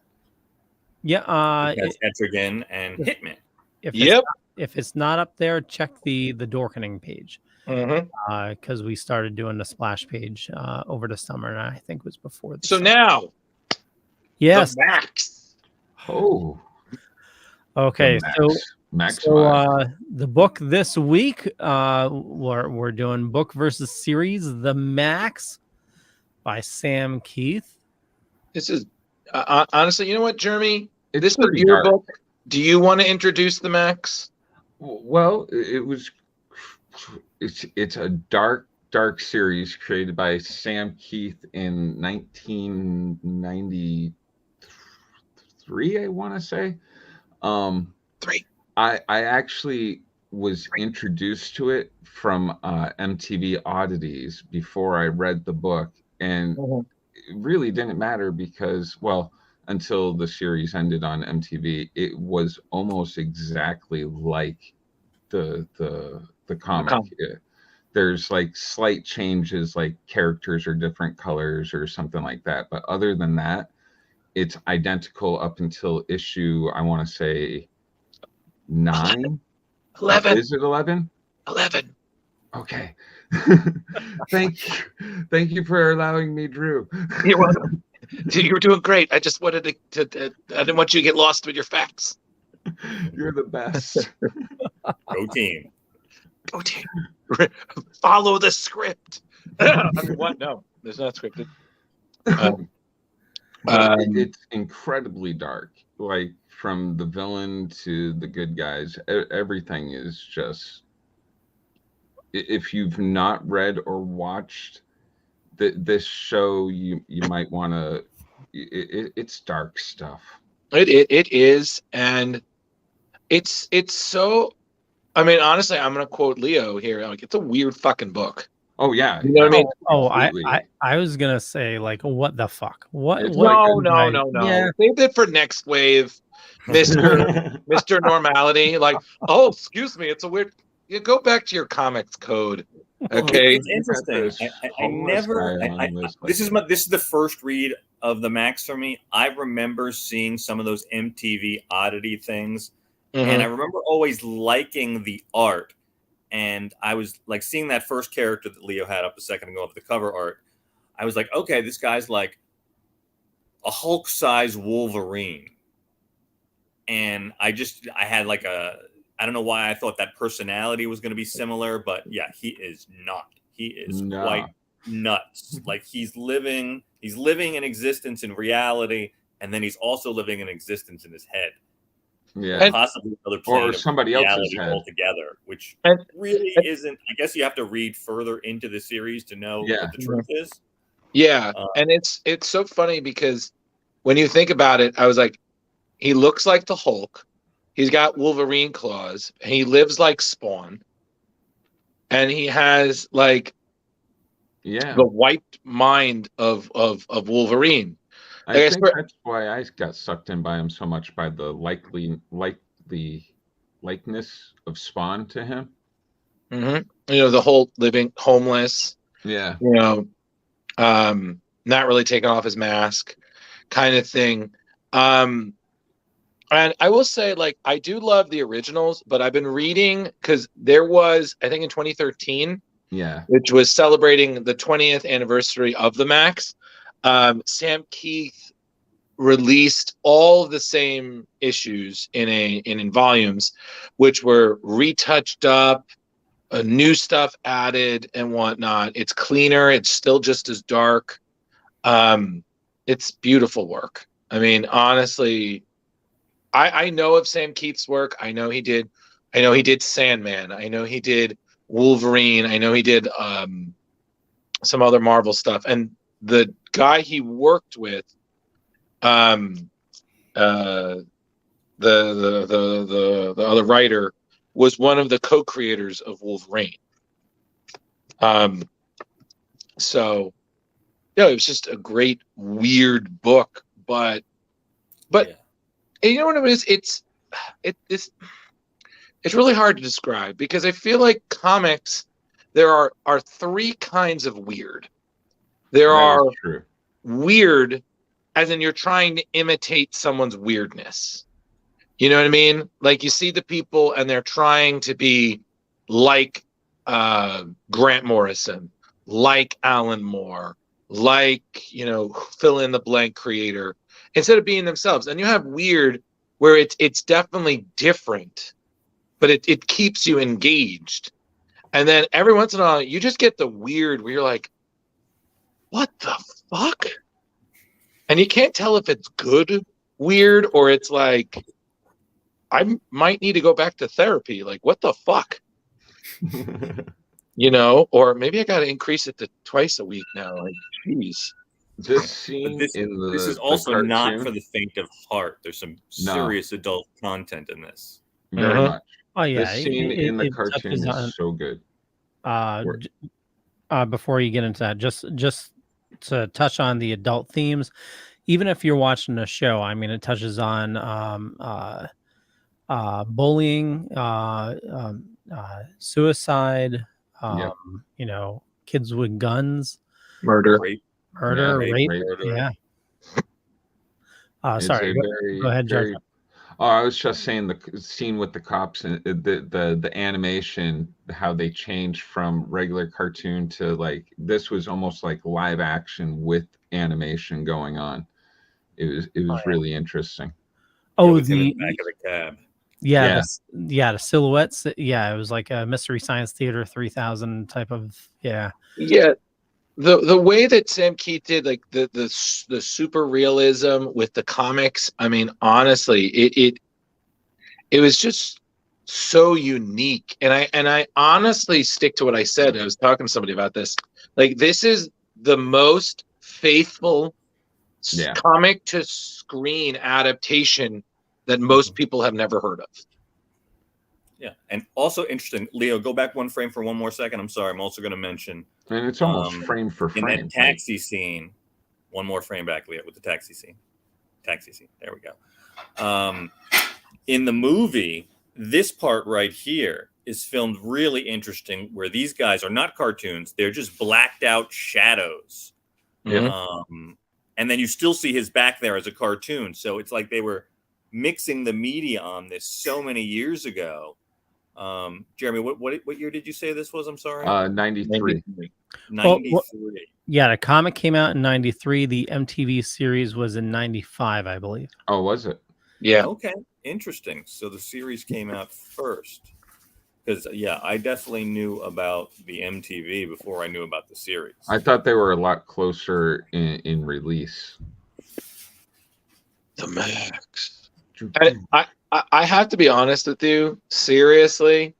Yeah, that's Etrigan and Hitman. If it's not up there, check the Dorkening page. Because we started doing the Splash page over the summer, and I think it was before. So now, yes, the Max. Oh, okay. Max. So the book this week, we're doing book versus series, The M.A.X.X. by Sam Keith. This is honestly, you know what, Jeremy? This is your book. Do you want to introduce the M.A.X.X.? Well, it's a dark series created by Sam Keith in 1993, I want to say. 3. I actually was introduced to it from MTV Oddities before I read the book, and it really didn't matter because, well, until the series ended on MTV, it was almost exactly like the comic. There's like slight changes, like characters are different colors or something like that, but other than that, it's identical up until issue, I want to say 9. 11. Is it 11? 11. Okay. Thank you for allowing me, Drew. You're welcome. You were doing great. I just wanted to I didn't want you to get lost with your facts. You're the best. Go team. Go team. Follow the script. I mean, what? No, it's not scripted. It's incredibly dark. Like from the villain to the good guys, everything is just. If you've not read or watched this show, you might want to. It's dark stuff. It is, and it's so. I mean, honestly, I'm gonna quote Leo here. Like, it's a weird fucking book. Oh yeah, you know what I mean? Oh, I was gonna say, like, what the fuck? What? No. Yeah. Save it for next wave, Mr. Normality. Like, oh, excuse me, it's a weird. You go back to your comics code. Okay, it's interesting. This is the first read of the Max for me. I remember seeing some of those MTV oddity things, and I remember always liking the art. And I was like seeing that first character that Leo had up a second ago of the cover art. I was like, okay, this guy's like a Hulk-sized Wolverine, and I had like I don't know why I thought that personality was going to be similar, but yeah, he is not. He is quite nuts. Like he's living an existence in reality, and then he's also living an existence in his head. Yeah, possibly another plane or somebody else's head altogether, which really isn't. I guess you have to read further into the series to know what the truth is. Yeah, and it's so funny because when you think about it, I was like, he looks like the Hulk. He's got Wolverine claws. He lives like Spawn, and he has like the wiped mind of Wolverine. I think that's why I got sucked in by him so much, by the likeness of Spawn to him. You know, the whole living homeless. Yeah. You know, not really taking off his mask, kind of thing. And I will say, like, I do love the originals, but I've been reading because there was, I think, in 2013. Yeah. Which was celebrating the 20th anniversary of the Max. Sam Keith released all the same issues in volumes, which were retouched up, new stuff added and whatnot. It's cleaner. It's still just as dark. It's beautiful work. I mean, honestly, I know of Sam Keith's work. I know he did Sandman. I know he did Wolverine. I know he did some other Marvel stuff. And the guy he worked with, the other writer, was one of the co-creators of Wolverine. So yeah, it was just a great weird book, but you know what it is? It's really hard to describe because I feel like comics, there are three kinds of weird. There are weird, as in you're trying to imitate someone's weirdness. You know what I mean? Like you see the people and they're trying to be like Grant Morrison, like Alan Moore, like, you know, fill in the blank creator, instead of being themselves. And you have weird where it's definitely different, but it keeps you engaged. And then every once in a while, you just get the weird where you're like, what the fuck? And you can't tell if it's good weird or it's like, I might need to go back to therapy. Like, what the fuck? You know, or maybe I got to increase it to twice a week now. Like, jeez. This scene this is also not for the faint of heart. There's some serious adult content in this. Very much. Oh yeah, this scene in the cartoon is so good. Before you get into that, just to touch on the adult themes, even if you're watching a show, I mean, it touches on bullying, suicide, you know, kids with guns, murder, rape. Yeah. Sorry. Go ahead, Joe. Oh, I was just saying the scene with the cops and the animation, how they changed from regular cartoon to like this was almost like live action with animation going on. It was really interesting. Oh, the back of the cab. Yeah. The silhouettes. Yeah, it was like a Mystery Science Theater 3000 type of Yeah. The way that Sam Keith did like the super realism with the comics, I mean, honestly, it was just so unique. And I honestly stick to what I said. I was talking to somebody about this. Like, this is the most faithful comic to screen adaptation that most people have never heard of. Yeah, and also interesting, Leo, go back one frame for one more second. I'm sorry, I'm also going to mention. And it's almost frame for frame. In that taxi scene, one more frame back, Leo, with the taxi scene. There we go. In the movie, this part right here is filmed really interesting, where these guys are not cartoons; they're just blacked out shadows. And then you still see his back there as a cartoon. So it's like they were mixing the media on this so many years ago. Jeremy, what year did you say this was? I'm sorry. 93. 93. Yeah, the comic came out in 93. The MTV series was in 95, I believe. Oh, was it? Yeah. Okay, interesting. So the series came out first. Because, yeah, I definitely knew about the MTV before I knew about the series. I thought they were a lot closer in release. The Max. I have to be honest with you. Seriously,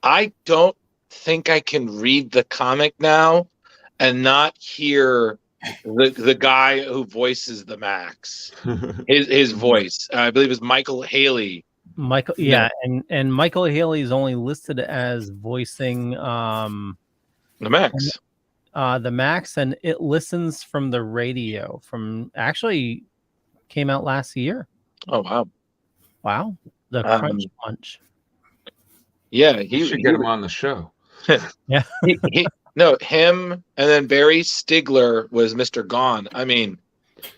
I don't think I can read the comic now and not hear the guy who voices the Max. his voice, I believe, is Michael Haley. And Michael Haley is only listed as voicing the Max. The Max, and It Listens from the Radio. From actually came out last year. Oh wow! The Crunch Punch. Yeah, he should get him on the show. Yeah. No, him, and then Barry Stigler was Mr. Gone. I mean,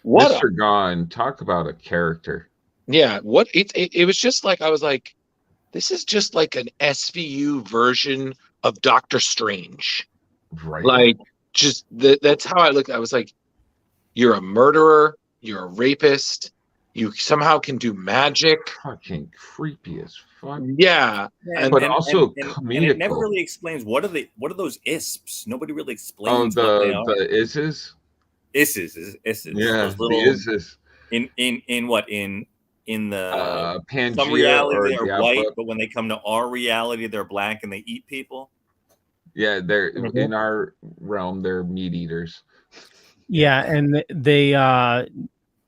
what Mr. Gone, talk about a character. Yeah, it was just like, I was like, this is just like an SVU version of Doctor Strange. Right. Like, just that's how I looked. I was like, you're a murderer, you're a rapist, you somehow can do magic. Fucking creepy as fuck. Yeah. But also comedical. And it never really explains what are those isps. Nobody really explains what they are. The isses? Isses. Yeah, those little, the isses. In the Pangea, some reality or they're white, but when they come to our reality, they're black and they eat people. Yeah, they're in our realm. They're meat eaters. Yeah, and they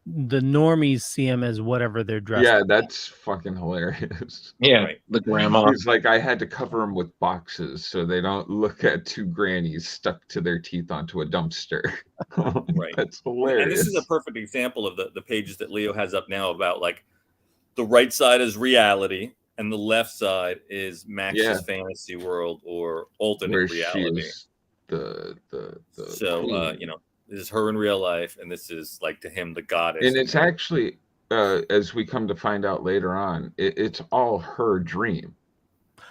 the normies see him as whatever they're dressed. Yeah, that's fucking hilarious. Yeah, the grandma. He's like, I had to cover them with boxes so they don't look at two grannies stuck to their teeth onto a dumpster. Right. That's hilarious. And this is a perfect example of the pages that Leo has up now about, like, the right side is reality and the left side is Max's fantasy world or alternate where reality. She's the so queen. This is her in real life, and this is, like, to him, the goddess. And it's actually, as we come to find out later on, it's all her dream.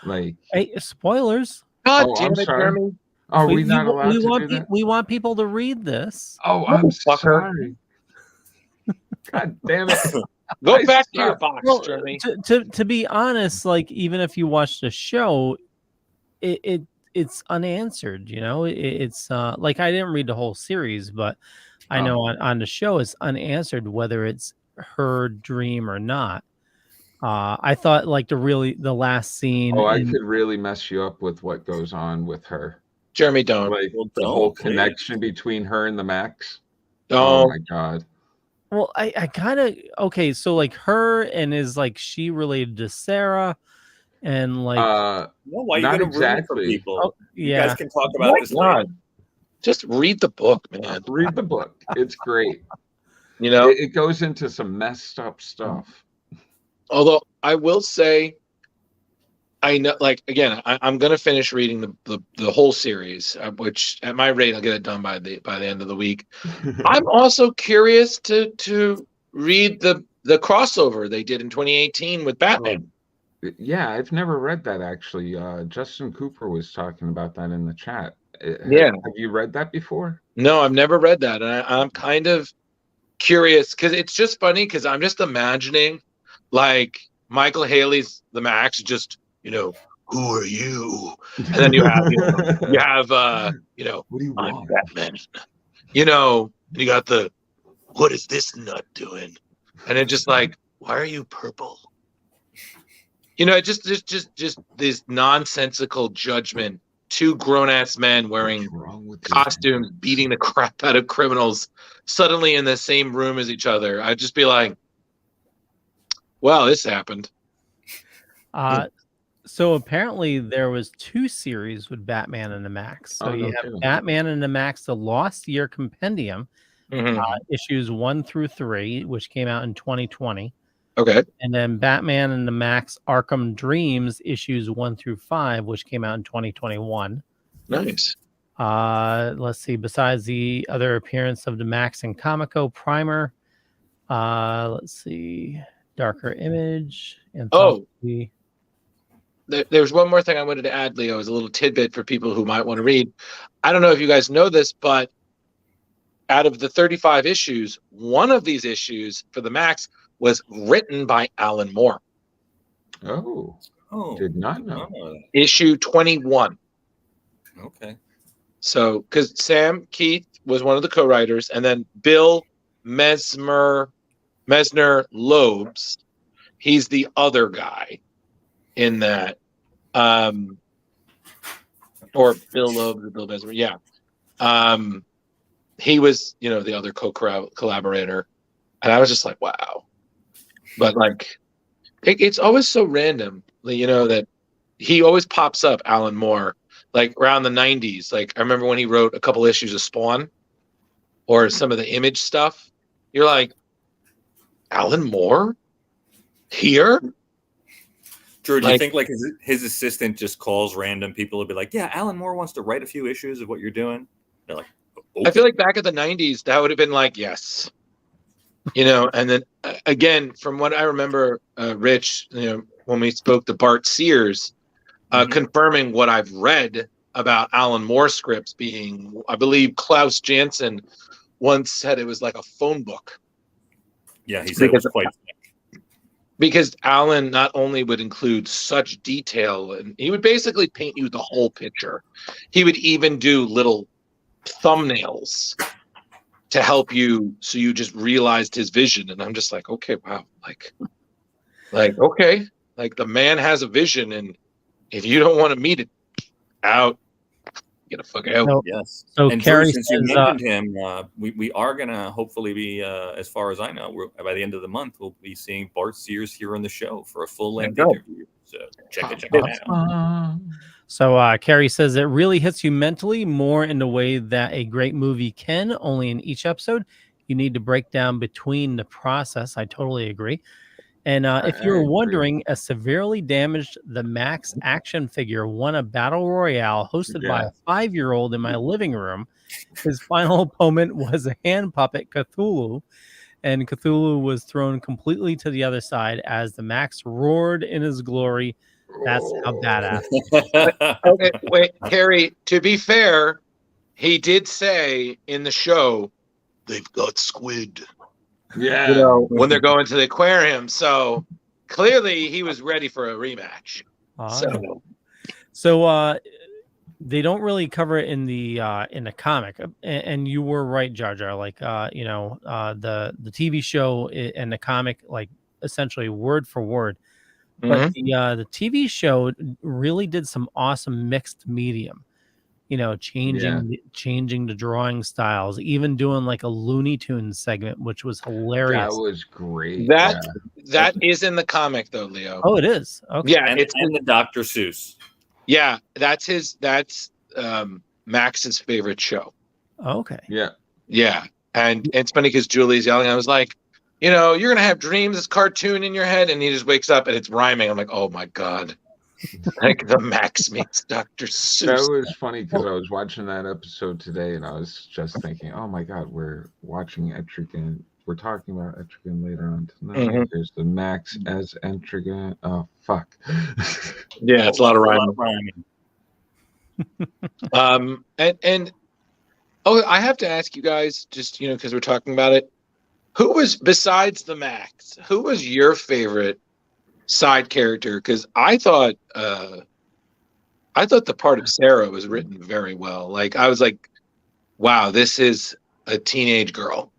Like, hey, spoilers. God damn it, Jeremy. Are we not allowed to do that? We want people to read this. Oh, I'm sorry. God damn it. Go back to your box, Jeremy. To be honest, like, even if you watch the show, it's unanswered, you know. It's like, I didn't read the whole series, but I know on the show it's unanswered whether it's her dream or not. I thought, like, the last scene. I could really mess you up with what goes on with her. Jeremy, don't. Like, the whole connection between her and the Max. Oh my God. Well, I kind of, okay, so, like, her, and is, like, she related to Sarah, and, like, why are you not gonna ruin it for exactly. people? Oh, You yeah. guys can talk about this later. Just read the book, man. Read the book. It's great. You know, it goes into some messed up stuff. Although I will say, I know, like, again, I'm going to finish reading the whole series, which at my rate I'll get it done by the end of the week. I'm also curious to read the crossover they did in 2018 with Batman. Yeah, I've never read that, actually. Justin Cooper was talking about that in the chat. Yeah. Have you read that before? No, I've never read that, and I'm kind of curious because it's just funny because I'm just imagining, like, Michael Haley's the Max, just, you know, who are you? And then you have, what do you want? Batman. You know, you got the, what is this nut doing? And it's just like, why are you purple? You know, just this nonsensical judgment. Two grown-ass men wearing costumes, beating the crap out of criminals, suddenly in the same room as each other. I'd just be like, wow, this happened. So apparently there was 2 series with Batman and the Max. So you have Batman and the Max, the Lost Year Compendium, issues 1 through 3, which came out in 2020. Okay. And then Batman and the Max Arkham Dreams, issues 1 through 5, which came out in 2021. Nice. Let's see. Besides the other appearance of the Max and Comico Primer, let's see. Darker Image. Anthology. There's one more thing I wanted to add, Leo, as a little tidbit for people who might want to read. I don't know if you guys know this, but out of the 35 issues, one of these issues for the Max was written by Alan Moore. Oh, did not know. Issue 21. Okay. So, because Sam Keith was one of the co-writers, and then Bill Mesner Loebs, he's the other guy in that. Or Bill Loebs or Bill Mesner, yeah. He was, the other collaborator, and I was just like, wow. But, like, it's always so random, that he always pops up, Alan Moore, like around the 90s. Like, I remember when he wrote a couple issues of Spawn or some of the Image stuff. You're like, Alan Moore here? Drew, do you think like his assistant just calls random people and be like, yeah, Alan Moore wants to write a few issues of what you're doing? They're like, okay. I feel like back in the 90s, that would have been like, yes. You know, and then again, from what I remember, Rich, you know, when we spoke to Bart Sears, confirming what I've read about Alan Moore scripts being, I believe Klaus Janson once said it was like a phone book. Yeah, he said it was quite thick. Because Alan not only would include such detail, and he would basically paint you the whole picture. He would even do little thumbnails to help you, so you just realized his vision. And I'm just like, okay, wow, like okay, like the man has a vision, and if you don't want to meet it, out, get a fuck out. So, yes. So and Carrie Drew, since you says, mentioned him, we are gonna hopefully be, as far as I know, by the end of the month, we'll be seeing Bart Sears here on the show for a full length interview. So check it out. So Carrie says it really hits you mentally more in the way that a great movie can. Only in each episode, you need to break down between the process. I totally agree. And if you're wondering, a severely damaged The M.A.X.X action figure won a battle royale hosted by a 5-year-old in my living room. His final opponent was a hand puppet, Cthulhu, and Cthulhu was thrown completely to the other side as the M.A.X.X roared in his glory. That's how badass. Okay, wait, Harry, to be fair, he did say in the show, they've got squid. Yeah. You know, when they're going to the aquarium. So clearly he was ready for a rematch. So they don't really cover it in the comic. And you were right, Jar Jar. Like you know, the TV show and the comic, like essentially word for word. But the TV show really did some awesome mixed medium. You know, changing the drawing styles, even doing like a Looney Tunes segment, which was hilarious. That was great. That is in the comic though, Leo. Oh, it is. Okay. Yeah, and the Dr. Seuss. Yeah, that's Max's favorite show. Okay. Yeah, and it's funny because Julie's yelling. I was like, you know, you're gonna have dreams, this cartoon in your head, and he just wakes up and it's rhyming. I'm like, oh my god. Like the M.A.X.X meets Dr. Seuss. That was funny because I was watching that episode today and I was just thinking, oh my god, we're watching Etrigan. We're talking about Etrigan later on tonight. There's the M.A.X.X as Etrigan. Oh fuck. Yeah, it's a lot of rhyming. And I have to ask you guys, just because we're talking about it, who was, besides the M.A.X.X, who was your favorite side character? Because I thought the part of Sarah was written very well. Like I was like, wow, this is a teenage girl.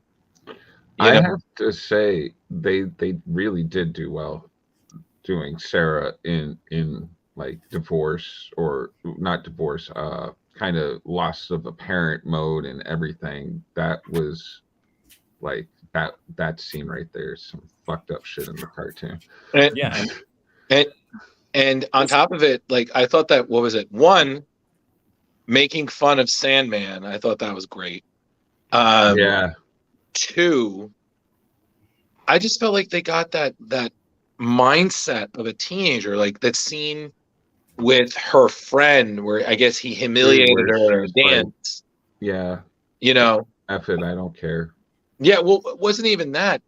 I have to say they really did do well doing Sarah in like divorce, or not divorce, kind of loss of a parent mode and everything. That was like that scene right there is some fucked up shit in the cartoon. And on top of it, like I thought that, what was it? One, making fun of Sandman, I thought that was great. Two, I just felt like they got that mindset of a teenager, like that scene with her friend where I guess he humiliated her at a dance. Yeah. You know, F it, I don't care. Yeah, well, it wasn't even that.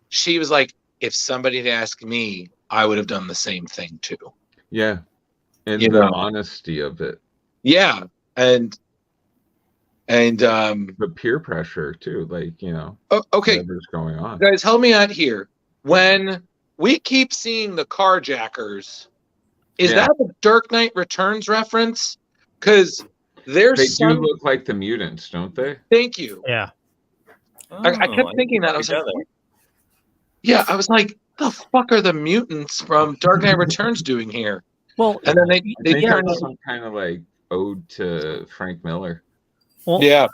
She was like, if somebody had asked me, I would have done the same thing too. Yeah. And the honesty of it. Yeah. And the peer pressure too, like, okay, whatever's going on. Guys, help me out here. When we keep seeing the carjackers, is that a Dark Knight Returns reference? Because they do look like the mutants, don't they? Thank you. Yeah. I kept thinking that. I was like, yeah, I was like, the fuck are the mutants from Dark Knight Returns doing here? Well, and then they turned some kind of like ode to Frank Miller. Well, yeah.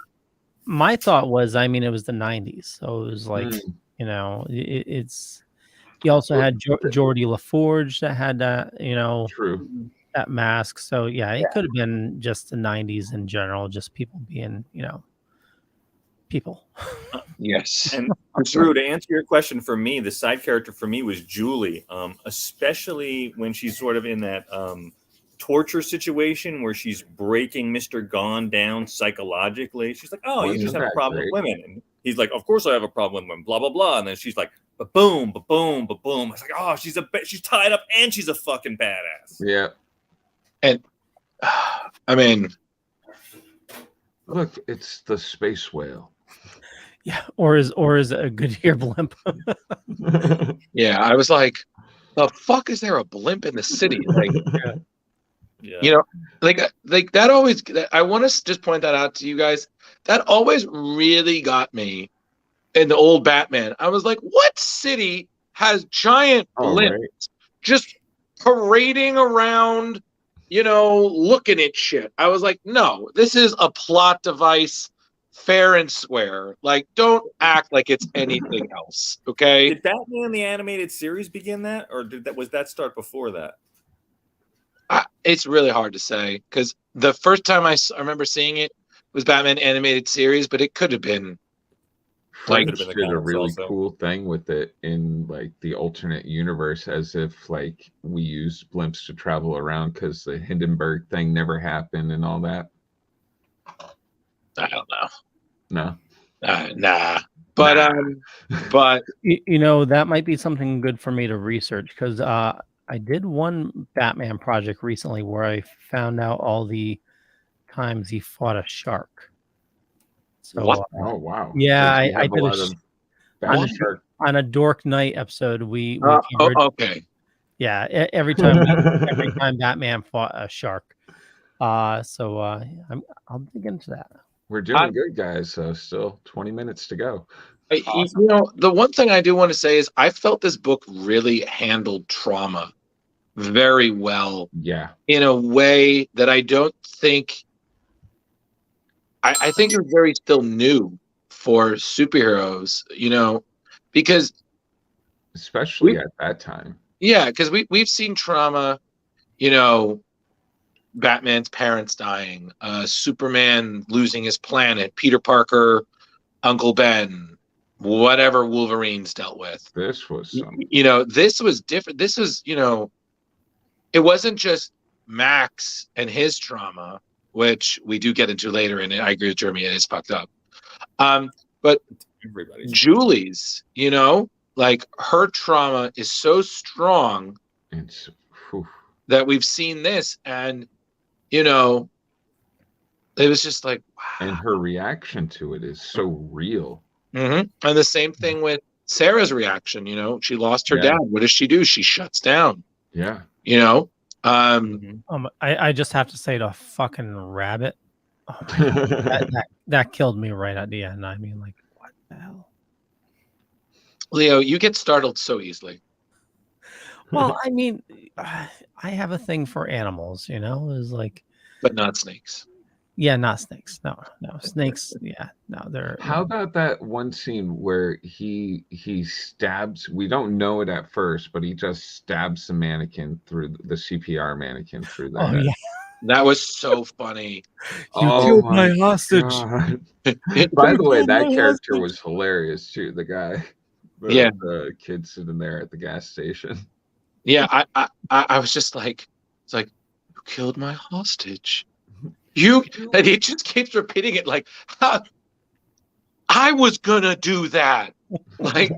My thought was, I mean, it was the 90s, so it was like, it's. You also had Geordie LaForge that had that, true, that mask. So yeah, it could have been just the 90s in general, just people being, people. Yes. And Drew, to answer your question, for me, the side character for me was Julie, especially when she's sort of in that torture situation where she's breaking Mr. Gone down psychologically. She's like, "Oh, you just have a problem with women," and he's like, "Of course I have a problem with women." Blah blah blah, and then she's like, "Ba-boom, ba-boom, ba-boom." It's like, "Oh, she's tied up and she's a fucking badass." Yeah. And I mean, look, it's the space whale. Yeah, or is a Goodyear blimp. Yeah, I was like, the fuck is there a blimp in the city? Like, yeah. You know, like that always. I want to just point that out to you guys. That always really got me in the old Batman. I was like, what city has giant blimps just parading around? Looking at shit. I was like, no, this is a plot device. Fair and square. Like, don't act like it's anything else. Okay. Did Batman the animated series begin that, or was that start before that? It's really hard to say because the first time I remember seeing it was Batman animated series, but it could have been like did a really cool thing with it in like the alternate universe, as if like we used blimps to travel around because the Hindenburg thing never happened and all that. I don't know. No. Nah. But but that might be something good for me to research because I did one Batman project recently where I found out all the times he fought a shark. So, what? Oh wow! Yeah, I did on a Dork Night episode. We covered, okay. Yeah, every time Batman fought a shark. I'll dig into that. We're doing good, guys. So still 20 minutes to go. Awesome. The one thing I do want to say is I felt this book really handled trauma very well. Yeah. In a way that I don't think. I think it was very still new for superheroes, because especially at that time. Yeah, because we've seen trauma, Batman's parents dying, Superman losing his planet, Peter Parker, Uncle Ben, whatever Wolverine's dealt with. This was something. This was different. This was, it wasn't just Max and his trauma, which we do get into later, and I agree with Jeremy, it is fucked up. But everybody's Julie's, like her trauma is so strong that we've seen this, and it was just like, wow. And her reaction to it is so real. Mm-hmm. And the same thing with Sarah's reaction. She lost her dad. What does she do? She shuts down. Yeah. I just have to say the fucking rabbit. Oh my God. that killed me right at the end. I mean, like, what the hell? Leo, you get startled so easily. Well, I mean, I have a thing for animals, is like, but not snakes. Yeah, not snakes. No, snakes. Yeah, no, they're. How about that one scene where he stabs? We don't know it at first, but he just stabs the mannequin through the CPR mannequin through the head. Yeah. That was so funny. You killed my hostage. By the way, that character was hilarious too. The guy, the kid sitting there at the gas station. Yeah, I was just like, it's like, you killed my hostage. And he just keeps repeating it like, I was gonna do that. Like,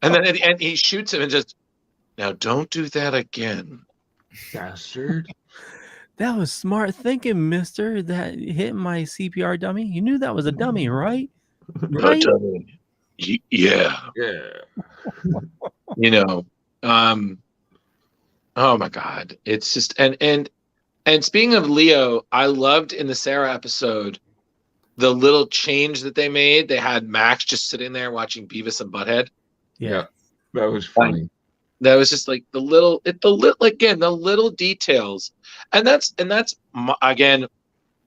and then at the end he shoots him and just, now don't do that again, bastard. That was smart thinking, mister. That hit my CPR dummy. You knew that was a dummy, right? Right? A dummy. Yeah. Oh my God. It's just, and speaking of Leo, I loved in the Sarah episode the little change that they made. They had Max just sitting there watching Beavis and Butthead. Yeah, that was funny. That was just like the little details, and that's again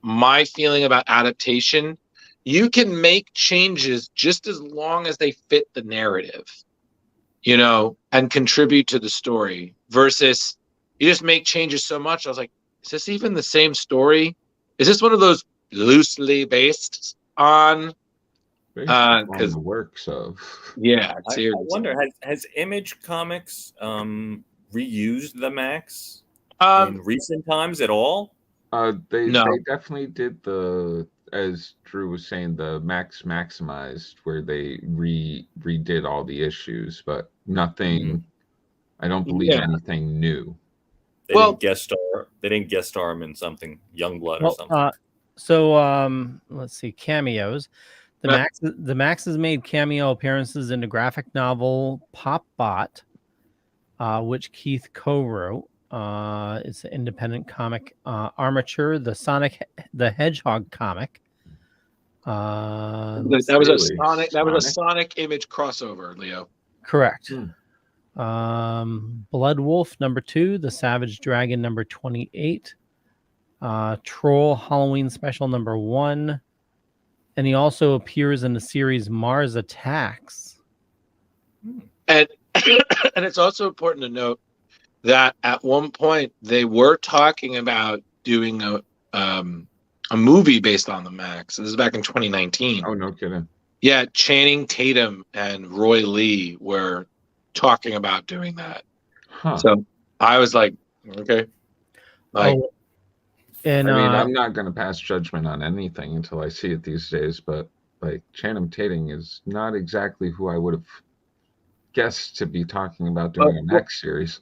my feeling about adaptation. You can make changes just as long as they fit the narrative, and contribute to the story. Versus you just make changes so much. I was like, is this even the same story? Is this one of those loosely based on because the works of. Yeah, I wonder, has Image Comics reused the Max in recent times at all? They No. definitely did as Drew was saying, the Max Maximized, where they redid all the issues, but nothing. I don't believe anything new. They didn't guest star. They didn't guest star him in something Youngblood or something. Let's see, cameos. The Max has made cameo appearances in the graphic novel Pop Bot, which Keith co-wrote. It's an independent comic. Armature, the Sonic the Hedgehog comic. That was a Sonic Image crossover, Leo. Correct. Blood Wolf #2, The Savage Dragon #28, Troll Halloween Special #1, and he also appears in the series Mars Attacks. And and it's also important to note that at one point they were talking about doing a movie based on the Max. This is back in 2019. Oh, no kidding. Yeah, Channing Tatum and Roy Lee were talking about doing that. So I was like, okay. And I mean, I'm not going to pass judgment on anything until I see it these days, but like Channing Tatum is not exactly who I would have guessed to be talking about doing a next series.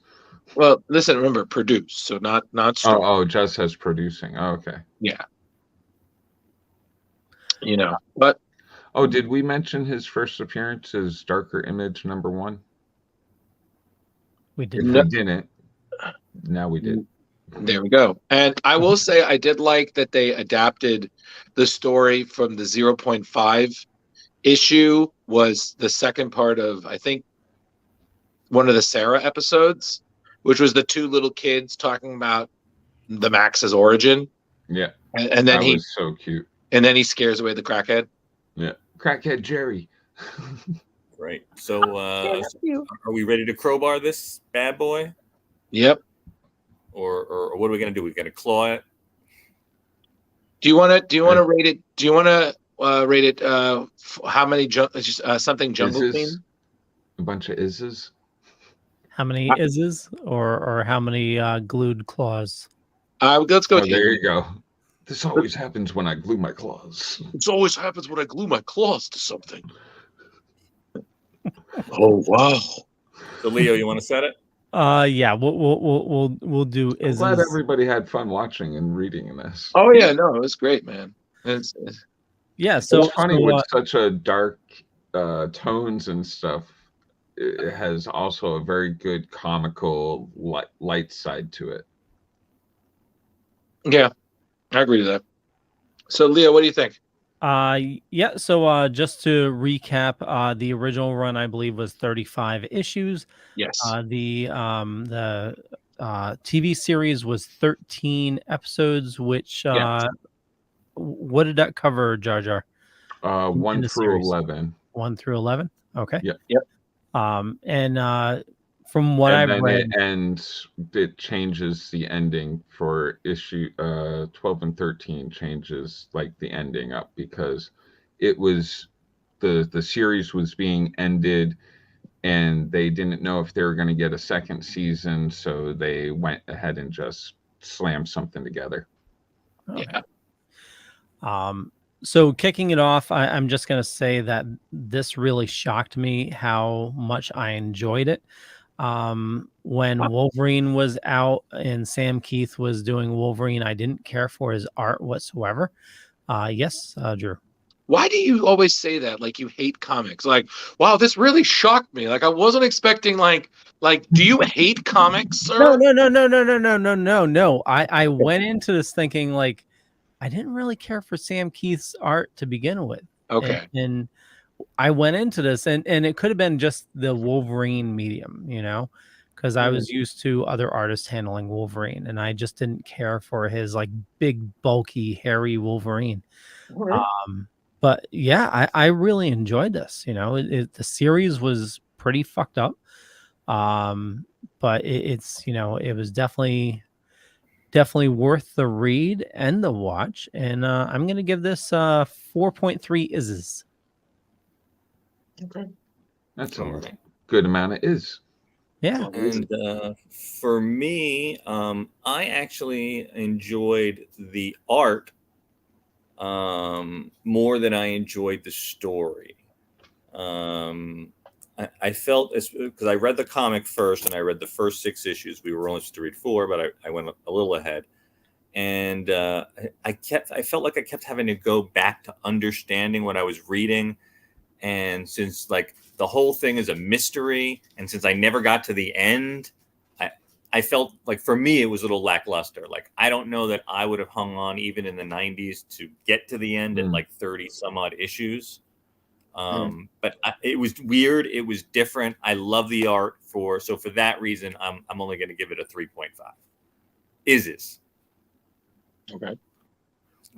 Well, listen, remember, produce, so not story. Oh, just says producing. Oh, okay. Yeah. But did we mention his first appearance as Darker Image #1? We did. If we didn't, now we did. There we go. And I will say I did like that they adapted the story from the 0.5 issue, was the second part of, I think, one of the Sarah episodes, which was the two little kids talking about the Max's origin. Yeah. And then that was so cute. And then he scares away the crackhead. Yeah. Crackhead Jerry. Right. So are we ready to crowbar this bad boy? Yep. Or what are we gonna do? We're gonna claw it. Do you want to rate it? Do you want to rate it? How many something jungle Izzes? theme? A bunch of izzes. How many izzes or how many glued claws? Let's go. There you go. This always happens when I glue my claws. This always happens when I glue my claws to something. Oh wow! So Leo, you want to set it? Yeah, we'll do. I'm glad everybody had fun watching and reading this. Oh yeah, no, it was great, man. Yeah, so it's funny with such a dark tones and stuff. It has also a very good comical light side to it. Yeah, I agree with that. So Leo, what do you think? Yeah, so just to recap, the original run I believe was 35 issues. Yes. The TV series was 13 episodes, which what did that cover, Jar Jar? 1 through 11. 1 through 11. Okay. Yep. And from what I've read, it changes the ending for issue 12 and 13 changes like the ending up because it was the series was being ended and they didn't know if they were going to get a second season, so they went ahead and just slammed something together. Okay. So kicking it off, I'm just going to say that this really shocked me how much I enjoyed it. When Wolverine was out and Sam Keith was doing Wolverine, I didn't care for his art whatsoever. Yes, Drew. Why do you always say that? Like you hate comics? Like, wow, this really shocked me. Like I wasn't expecting. Like, do you hate comics, sir? No. I went into this thinking like I didn't really care for Sam Keith's art to begin with. Okay. And I went into this and it could have been just the Wolverine medium, because I was used to other artists handling Wolverine and I just didn't care for his like big, bulky, hairy Wolverine. Right. But yeah, I really enjoyed this. The series was pretty fucked up. But it was definitely worth the read and the watch. And I'm going to give this 4.3 izzes. Okay. That's a All right. good amount of is. Yeah. And for me, I actually enjoyed the art more than I enjoyed the story. I felt, because I read the comic first and I read the first 6 issues. We were only supposed to read 4, but I went a little ahead. And I felt like I kept having to go back to understanding what I was reading. And since like the whole thing is a mystery, and since I never got to the end, I felt like for me it was a little lackluster. Like I don't know that I would have hung on even in the 90s to get to the end at like 30 some odd issues. But it was weird. It was different. I love the art for that reason, I'm only going to give it a 3.5. Is okay.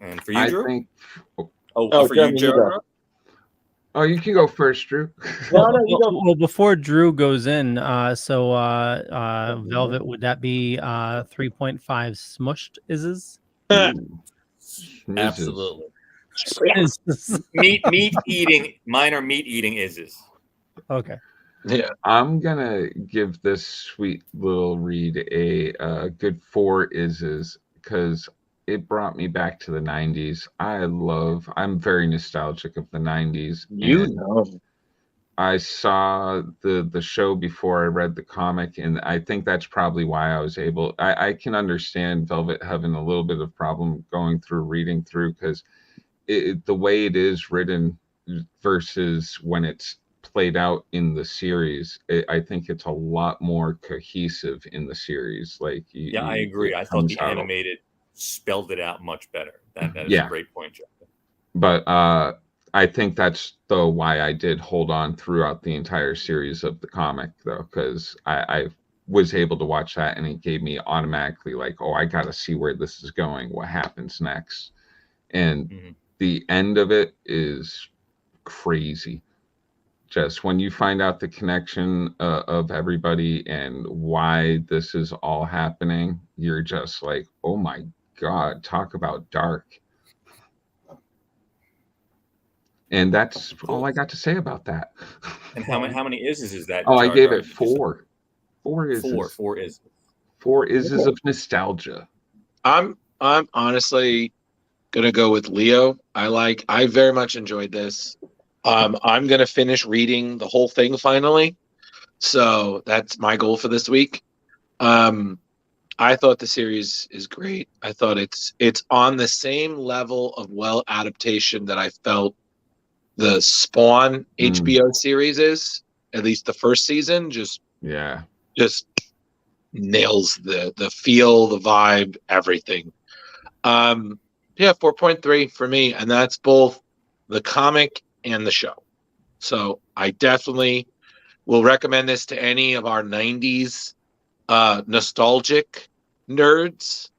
And for you, Drew? Think, for you, Joe? Oh, you can go first, Drew. Well, before Drew goes in, Velvet, would that be 3.5 smushed ises? Absolutely. meat eating. Mine are meat eating ises. Okay. Yeah. I'm gonna give this sweet little read a good 4 ises because it brought me back to the 90s. I'm very nostalgic of the 90s. I saw the show before I read the comic, and I think that's probably why I was able. I can understand Velvet having a little bit of problem reading through because the way it is written versus when it's played out in the series, I think it's a lot more cohesive in the series. Like, I agree. I thought the animated spelled it out much better. That is a great point, Jeff. But I think that's why I did hold on throughout the entire series of the comic, though, because I was able to watch that, and it gave me automatically like, oh, I got to see where this is going, what happens next, and the end of it is crazy. Just when you find out the connection of everybody and why this is all happening, you're just like, oh my God, talk about dark. And that's all I got to say about that. And how many ises is that? Oh, I gave it 4. 4 ises. 4 ises. 4 ises of nostalgia. I'm honestly gonna go with Leo. I very much enjoyed this. I'm gonna finish reading the whole thing finally. So that's my goal for this week. I thought the series is great. I thought it's on the same level of well adaptation that I felt the Spawn HBO series is, at least the first season. Just nails the feel, the vibe, everything. 4.3 for me, and that's both the comic and the show. So I definitely will recommend this to any of our 90s nostalgic nerds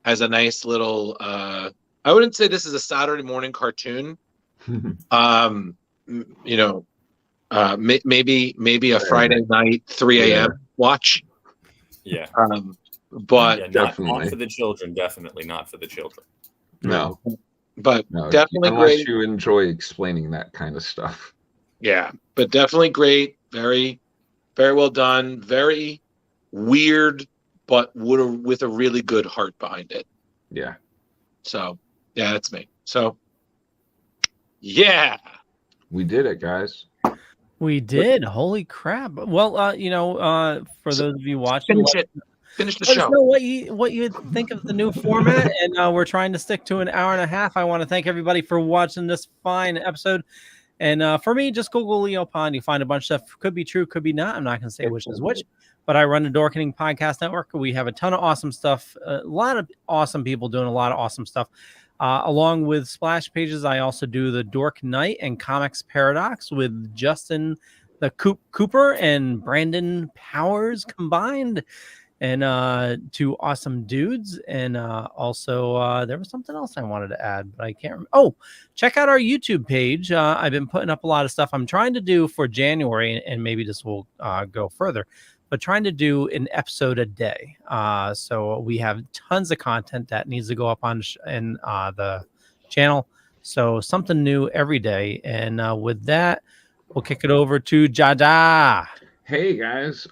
as a nice little I wouldn't say this is a Saturday morning cartoon. Maybe a Friday night 3 a.m. watch. Yeah. But not for the children. Definitely not for the children. No. But definitely unless great. you enjoy explaining that kind of stuff. Yeah, but definitely great. Very, very well done. Very weird, but with a really good heart behind it. Yeah. So, yeah, that's me. So, yeah. We did it, guys. We did. Holy crap. Well, for those of you watching, finish the let show. us know what you think of the new format, and we're trying to stick to an hour and a half. I want to thank everybody for watching this fine episode. And for me, just Google Leo Pond. You find a bunch of stuff. Could be true, could be not. I'm not going to say which is which, but I run the Dorkening Podcast Network. We have a ton of awesome stuff. A lot of awesome people doing a lot of awesome stuff. Along with Splash Pages, I also do the Dork Night and Comics Paradox with Justin the Cooper and Brandon Powers combined. And 2 awesome dudes. And also there was something else I wanted to add, but I can't remember. Oh, check out our YouTube page. I've been putting up a lot of stuff I'm trying to do for January, and maybe this will go further, but trying to do an episode a day. So we have tons of content that needs to go up on the channel. So something new every day. And with that, we'll kick it over to Jaja. Hey guys,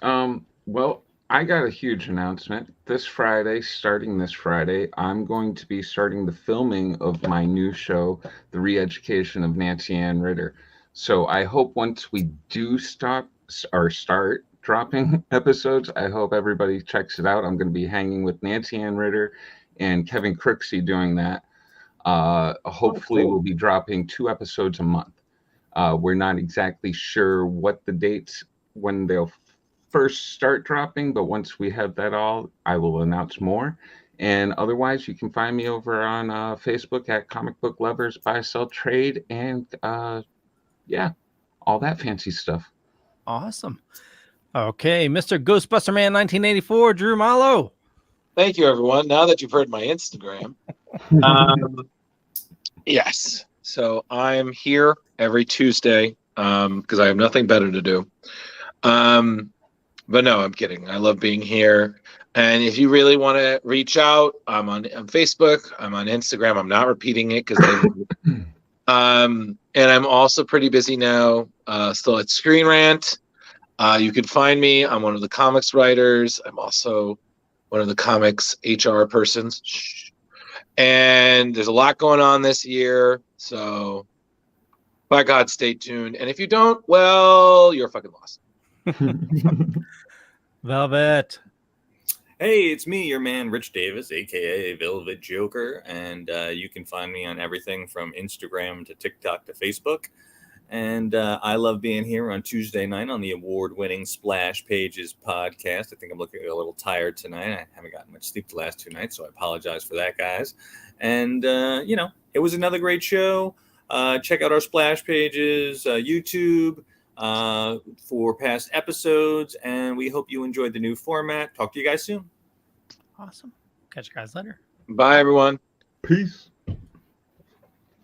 well, I got a huge announcement. Starting this Friday, I'm going to be starting the filming of my new show, The Re-Education of Nancy Ann Ritter. So I hope once we do start dropping episodes, I hope everybody checks it out. I'm going to be hanging with Nancy Ann Ritter and Kevin Crooksey doing that. Hopefully we'll be dropping 2 episodes a month. We're not exactly sure what the dates when they'll first start dropping, but once we have that all, I will announce more. And otherwise, you can find me over on Facebook at Comic Book Lovers Buy Sell Trade, and yeah, all that fancy stuff. Awesome. Okay, Mr. Ghostbuster Man 1984, Drew Mollo. Thank you, everyone. Now that you've heard my Instagram, yes. So I'm here every Tuesday because I have nothing better to do. But no, I'm kidding. I love being here. And if you really want to reach out, I'm on Facebook. I'm on Instagram. I'm not repeating it because and I'm also pretty busy now. Still at Screen Rant. You can find me. I'm one of the comics writers. I'm also one of the comics HR persons. Shh. And there's a lot going on this year. So by God, stay tuned. And if you don't, well, you're fucking lost. Velvet. Hey, it's me, your man, Rich Davis, aka Velvet Joker, and you can find me on everything from Instagram to TikTok to Facebook. And I love being here on Tuesday night on the award-winning Splash Pages podcast. I think I'm looking a little tired tonight. I haven't gotten much sleep the last 2 nights, so I apologize for that, guys. And, it was another great show. Check out our Splash Pages, YouTube, for past episodes, and we hope you enjoyed the new format. Talk to you guys soon. Awesome. Catch you guys later. Bye, everyone. Peace.